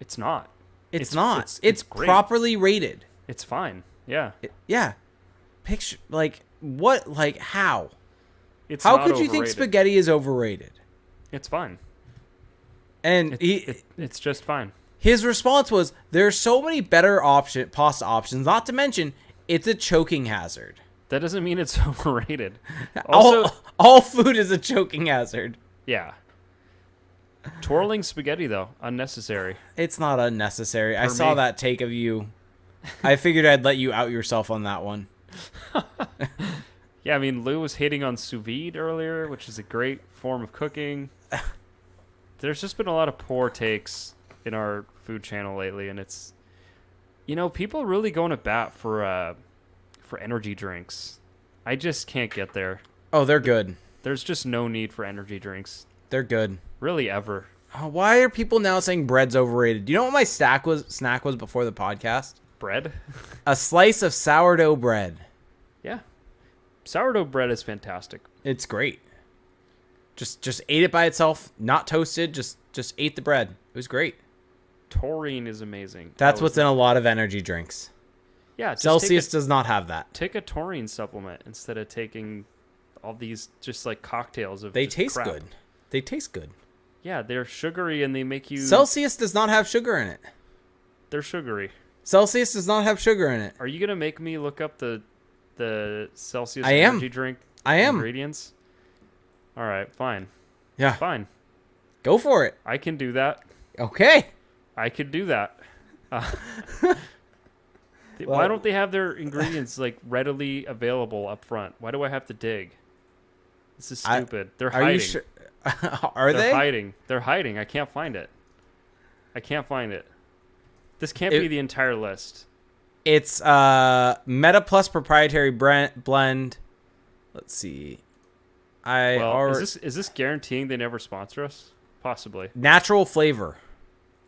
It's not. It's not. It's properly rated. It's fine. Yeah. Yeah. Picture like what? Like how? It's how not could you overrated. think spaghetti is overrated? It's fine. And it's just fine. His response was, "There are so many better pasta options. Not to mention, it's a choking hazard." That doesn't mean it's overrated. Also, all food is a choking hazard. Yeah. Twirling spaghetti, though, unnecessary. It's not unnecessary. I saw that take of you. I figured I'd let you out yourself on that one. Yeah, I mean, Lou was hitting on sous vide earlier, which is a great form of cooking. There's just been a lot of poor takes in our food channel lately, and it's, people really going to bat for energy drinks. I just can't get there. Oh, they're good. There's just no need for energy drinks. They're good. Really, ever. Why are people now saying bread's overrated? Do you know what my snack was before the podcast? Bread? A slice of sourdough bread. Yeah. Sourdough bread is fantastic. It's great. Just ate it by itself, not toasted, just ate the bread. It was great. Taurine is amazing. That's what's in a lot of energy drinks. Yeah, Celsius does not have that. Take a taurine supplement instead of taking all these just like cocktails of They taste crap. good. They taste good. Yeah, they're sugary and they make you... Celsius does not have sugar in it. They're sugary. Celsius does not have sugar in it. Are you going to make me look up the Celsius I am. energy drink ingredients? All right, fine. Yeah. Fine. Go for it. I can do that. Okay. I could do that. Why don't they have their ingredients like readily available up front? Why do I have to dig? This is stupid. They're hiding. Are you sure? Are they? They're hiding. They're hiding. I can't find it. This can't be the entire list. It's Meta Plus proprietary blend. Let's see. Is this guaranteeing they never sponsor us? Possibly. Natural flavor.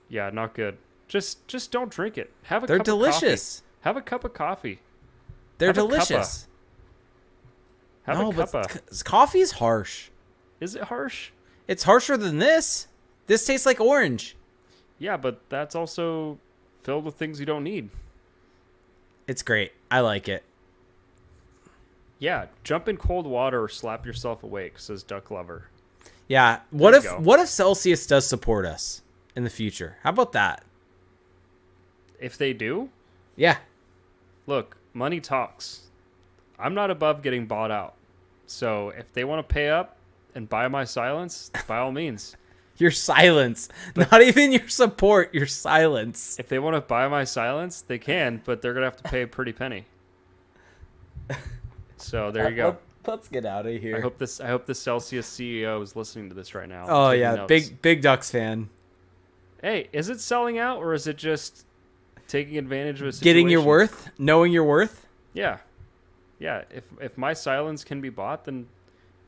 Yeah, not good. Just don't drink it. Have a They're cup delicious. Of coffee. Have a cup of coffee. They're delicious. Have a cuppa. But coffee is harsh. Is it harsh? It's harsher than this. This tastes like orange. Yeah, but that's also filled with things you don't need. It's great. I like it. Yeah, jump in cold water or slap yourself awake, says Duck Lover. Yeah. What if Celsius does support us in the future? How about that? If they do? Yeah. Look, money talks. I'm not above getting bought out. So if they want to pay up and buy my silence, by all means. Your silence. Not even your support, your silence. If they want to buy my silence, they can, but they're going to have to pay a pretty penny. So there you go. Let's get out of here. I hope the Celsius CEO is listening to this right now. Oh yeah, big Ducks fan. Hey, is it selling out or is it just taking advantage of a situation? Getting your worth, knowing your worth? Yeah. Yeah, if my silence can be bought, then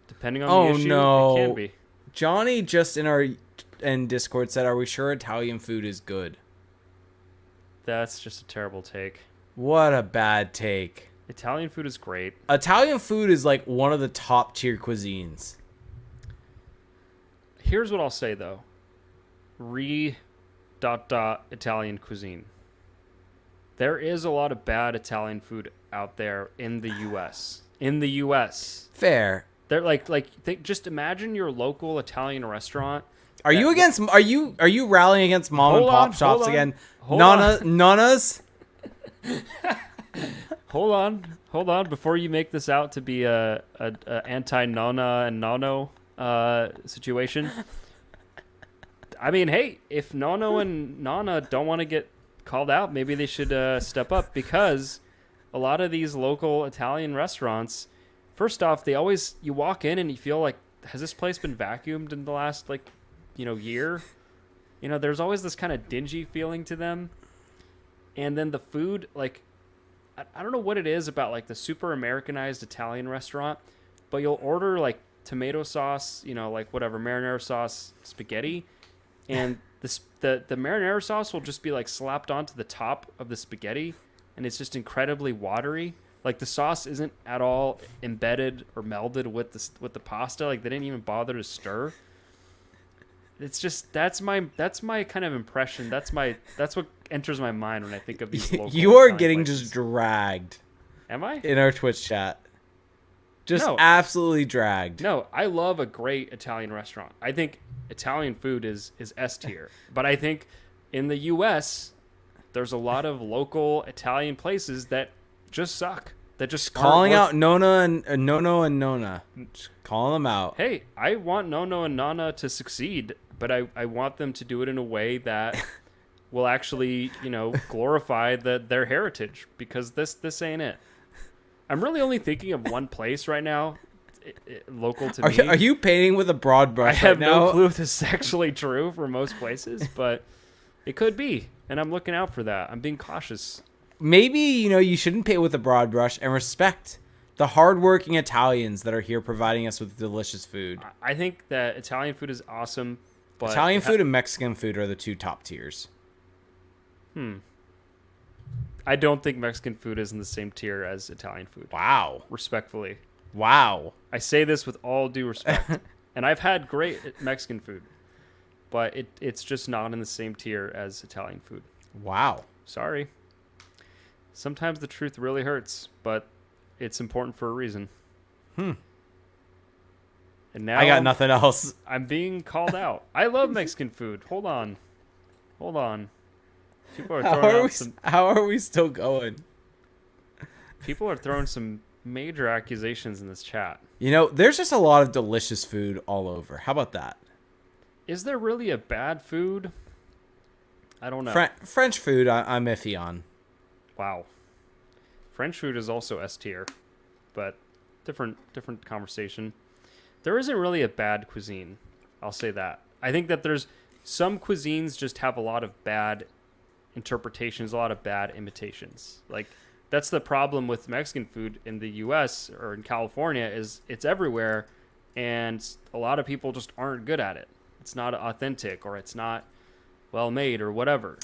depending on the issue, it can be. Johnny just in Discord said, "Are we sure Italian food is good?" That's just a terrible take. What a bad take. Italian food is great. Italian food is like one of the top tier cuisines. Here's what I'll say though. Italian cuisine. There is a lot of bad Italian food out there in the U.S. in the U.S. Fair. They're just imagine your local Italian restaurant. Are you rallying against mom and pop shops again? Nanas? Hold on. Before you make this out to be a anti-nona and nono situation. I mean, hey, if Nono and Nana don't want to get called out, maybe they should step up, because a lot of these local Italian restaurants, first off, you walk in and you feel like, has this place been vacuumed in the last year? There's always this kind of dingy feeling to them. And then the food, I don't know what it is about the super Americanized Italian restaurant, but you'll order tomato sauce, whatever, marinara sauce, spaghetti, and the marinara sauce will just be slapped onto the top of the spaghetti, and it's just incredibly watery. The sauce isn't at all embedded or melded with the pasta. They didn't even bother to stir. It's just that's my kind of impression. That's what enters my mind when I think of these local. You are Italian getting places. just dragged. Am I? In our Twitch chat. Just No. absolutely dragged. No, I love a great Italian restaurant. I think Italian food is S tier. But I think in the U.S., there's a lot of local Italian places that just suck. That just calling out Nono and Nona. Just calling them out. Hey, I want Nono and Nana to succeed, but I want them to do it in a way that will actually, glorify their heritage, because this ain't it. I'm really only thinking of one place right now, local to me. Are you painting with a broad brush I have right now? no clue if this is actually true for most places, but it could be, and I'm looking out for that. I'm being cautious. Maybe, you shouldn't paint with a broad brush and respect the hardworking Italians that are here providing us with delicious food. I think that Italian food is awesome, but Italian food and Mexican food are the two top tiers. I don't think Mexican food is in the same tier as Italian food. Wow. Respectfully. Wow. I say this with all due respect. And I've had great Mexican food, but it's just not in the same tier as Italian food. Wow. Sorry. Sometimes the truth really hurts, but it's important for a reason. And now I got nothing else. I'm being called out. I love Mexican food. Hold on. People are throwing How are we still going? People are throwing some major accusations in this chat. There's just a lot of delicious food all over. How about that? Is there really a bad food? I don't know. French food, I'm iffy on. Wow. French food is also S tier, but different conversation. There isn't really a bad cuisine. I'll say that. I think that there's some cuisines just have a lot of bad interpretations, a lot of bad imitations. That's the problem with Mexican food in the U.S. or in California, is it's everywhere, and a lot of people just aren't good at it. It's not authentic, or it's not well made, or whatever.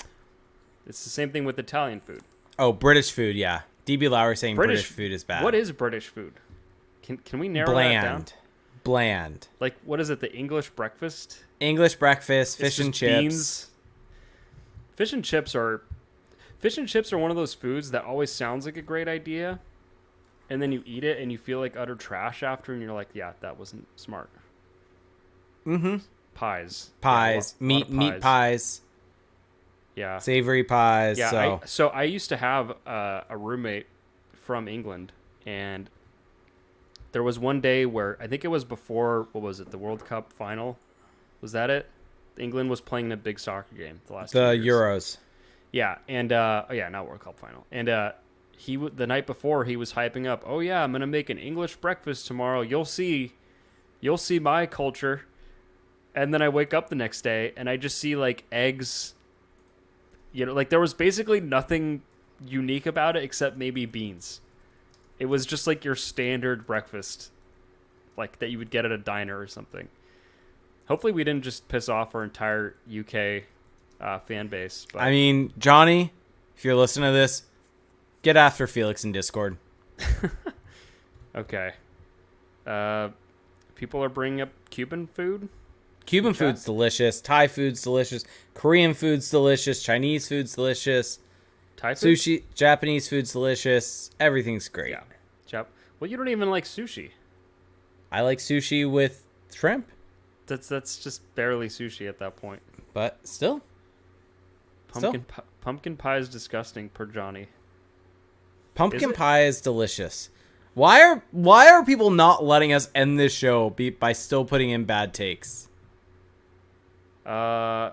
It's the same thing with Italian food. Oh, British food, yeah. DB Lowry saying British food is bad. What is British food? Can we narrow that down? Bland. What is it? The English breakfast? English breakfast, fish and chips. Beans. Fish and chips are one of those foods that always sounds like a great idea, and then you eat it and you feel like utter trash after, and you're like, yeah, that wasn't smart. Mm-hmm. Pies. Meat pies. Yeah. Savory pies. Yeah. So I used to have a roommate from England, and there was one day where I think it was before, what was it, the World Cup final? Was that it? England was playing a big soccer game the last. The 2 years. Euros. Yeah, and not World Cup final. And the night before, he was hyping up, "Oh yeah, I'm gonna make an English breakfast tomorrow. You'll see my culture." And then I wake up the next day and I just see eggs. There was basically nothing unique about it except maybe beans. It was just your standard breakfast, that you would get at a diner or something. Hopefully we didn't just piss off our entire UK fan base. But I mean, Johnny, if you're listening to this, get after Felix in Discord. Okay. People are bringing up Cuban food. Cuban food's delicious. Thai food's delicious. Korean food's delicious. Chinese food's delicious. Thai food? Sushi, Japanese food's delicious. Everything's great. Yeah. Well, you don't even like sushi. I like sushi with shrimp, That's just barely sushi at that point. but still. Pumpkin pie is disgusting, per Johnny. Pumpkin Is it? pie is delicious. Why are people not letting us end this show by still putting in bad takes? I'm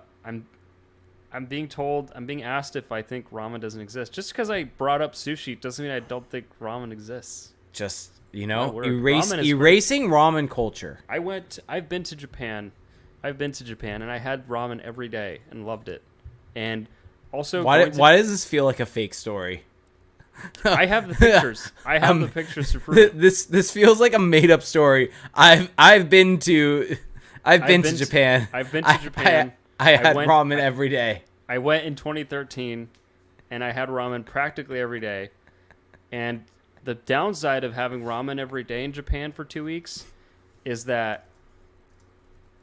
being asked if I think ramen doesn't exist. Just because I brought up sushi doesn't mean I don't think ramen exists. Just, My word. erasing ramen culture. I've been to Japan. And I had ramen every day and loved it. And also, Why does this feel like a fake story? I have the pictures. I have the pictures to prove it. This feels like a made up story. I've been to Japan. I've been to Japan. I had ramen every day. I went in 2013, and I had ramen practically every day. And the downside of having ramen every day in Japan for 2 weeks is that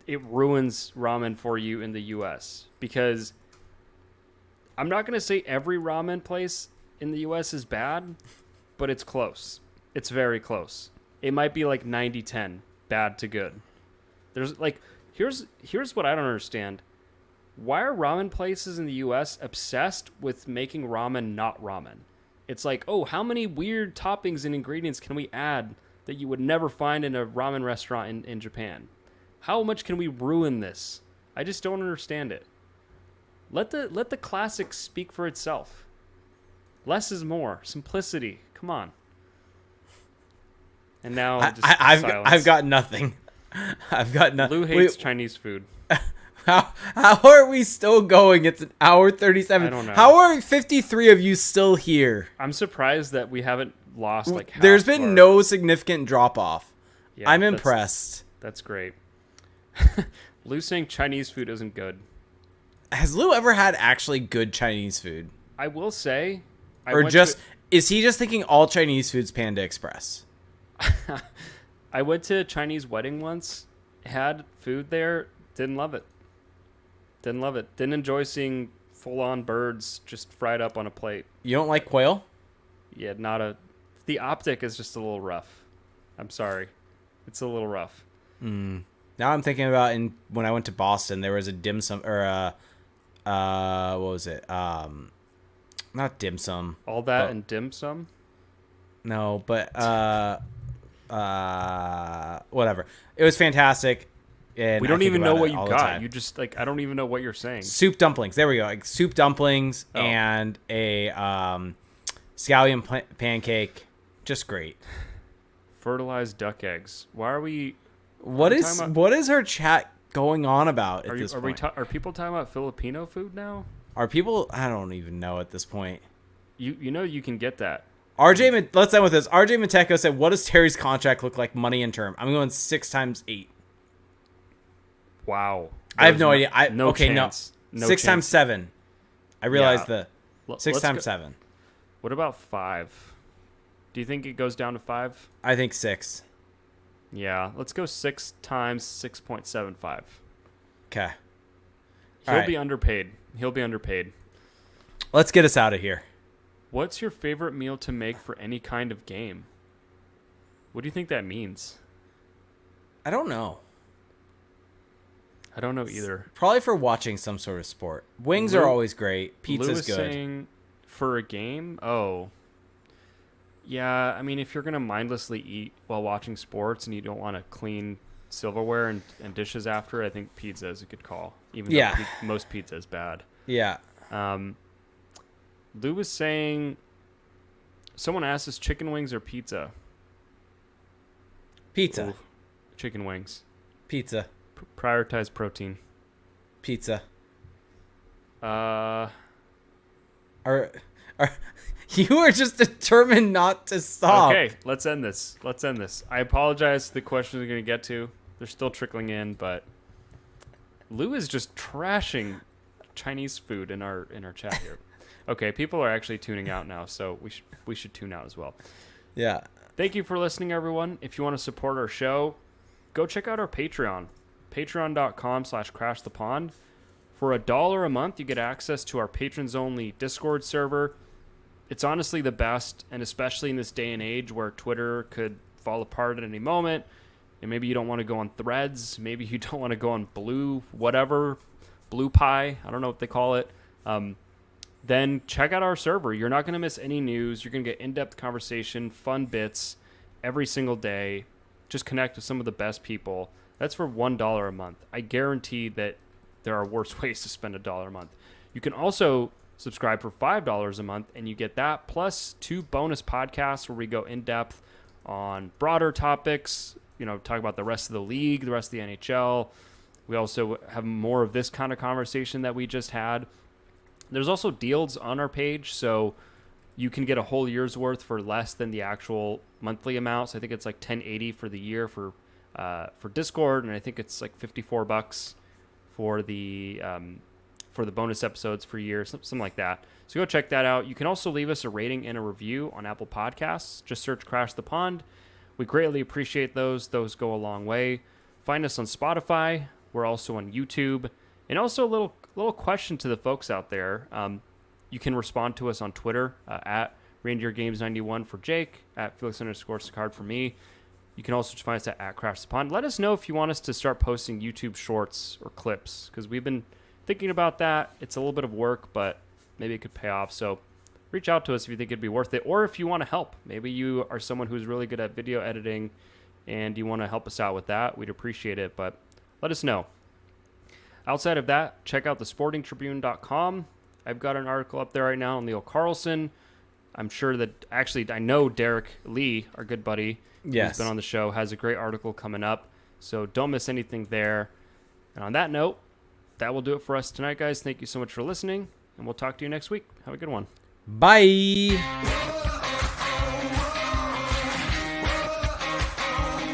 it ruins ramen for you in the U.S. Because I'm not going to say every ramen place in the U.S. is bad, but it's close. It's very close. It might be like 90-10, bad to good. There's like, here's what I don't understand. Why are ramen places in the U.S. obsessed with making ramen not ramen? It's like, oh, how many weird toppings and ingredients can we add that you would never find in a ramen restaurant in Japan? How much can we ruin this? I just don't understand it. Let the classic speak for itself. Less is more. Simplicity. Come on. And now I've got nothing. I've got nothing. Lou hates Chinese food. How are we still going? It's an hour 37. I don't know. How are 53 of you still here? I'm surprised that we haven't lost like half. There's been no significant drop off. Yeah, I'm impressed. That's great. Lou saying Chinese food isn't good. Has Lou ever had actually good Chinese food? I will say, is he just thinking all Chinese food's Panda Express? I went to a Chinese wedding once, had food there, didn't love it. Didn't enjoy seeing full-on birds just fried up on a plate. You don't like quail? Yeah, the optic is just a little rough. I'm sorry. It's a little rough. Now I'm thinking about when I went to Boston, there was a dim sum, or what was it? Not dim sum. All that and dim sum? No, but whatever. It was fantastic. And we don't even know what you got. You just I don't even know what you're saying. Soup dumplings. There we go. Like soup dumplings and a scallion pancake. Just great. Fertilized duck eggs. Why are we? What is our chat going on about at this point? Are people talking about Filipino food now? Are people? I don't even know at this point. You know you can get that. Let's end with this. RJ Mateco said, "What does Terry's contract look like, money and term?" I'm going 6 times 8. Wow. I have no idea. No chance. 6 times 7. I realized Yeah. 6 times 7. What about 5? Do you think it goes down to 5? I think 6. Yeah, let's go 6 times 6.75. Okay. He'll be underpaid. Let's get us out of here. What's your favorite meal to make for any kind of game? What do you think that means? I don't know. I don't know either. Probably for watching some sort of sport. Wings are always great. Pizza's good. Saying for a game? Oh. Yeah, I mean, if you're going to mindlessly eat while watching sports and you don't want to clean silverware and dishes after, I think pizza is a good call. Even though most pizza is bad. Yeah. Lou was saying, someone asked us chicken wings or pizza? Pizza. Ooh, chicken wings. Pizza. Prioritize protein. Pizza. Are you are just determined not to stop. Okay, let's end this. I apologize. The questions we're going to get to, they're still trickling in, but Lou is just trashing Chinese food in our chat here. Okay, people are actually tuning out now, so we should tune out as well. Yeah. Thank you for listening, everyone. If you want to support our show, go check out our Patreon. Patreon.com/crashthepond. For $1 a month, you get access to our patrons-only Discord server. It's honestly the best, and especially in this day and age where Twitter could fall apart at any moment, and maybe you don't want to go on Threads, maybe you don't want to go on Blue Pie, I don't know what they call it, then check out our server. You're not going to miss any news. You're going to get in-depth conversation, fun bits every single day. Just connect with some of the best people. That's for $1 a month. I guarantee that there are worse ways to spend $1 a month. You can also subscribe for $5 a month, and you get that plus 2 bonus podcasts where we go in depth on broader topics, talk about the rest of the league, the rest of the NHL. We also have more of this kind of conversation that we just had. There's also deals on our page, so you can get a whole year's worth for less than the actual monthly amount. So I think it's like $10.80 for the year for Discord, and I think it's like $54 for the bonus episodes for a year, something like that. So go check that out. You can also leave us a rating and a review on Apple Podcasts. Just search Crash the Pond. We greatly appreciate those. Those go a long way. Find us on Spotify. We're also on YouTube. And also a little question to the folks out there. You can respond to us on Twitter at ReindeerGames91 for Jake, at Felix_Sicard for me. You can also just find us at Crash the Pond. Let us know if you want us to start posting YouTube shorts or clips, because we've been thinking about that. It's a little bit of work, but maybe it could pay off. So reach out to us if you think it'd be worth it, or if you want to help. Maybe you are someone who's really good at video editing and you want to help us out with that. We'd appreciate it, but let us know. Outside of that, check out thesportingtribune.com. I've got an article up there right now on Leo Carlson. I'm sure that I know Derek Lee, our good buddy, who's been on the show, has a great article coming up. So don't miss anything there. And on that note, that will do it for us tonight, guys. Thank you so much for listening, and we'll talk to you next week. Have a good one. Bye.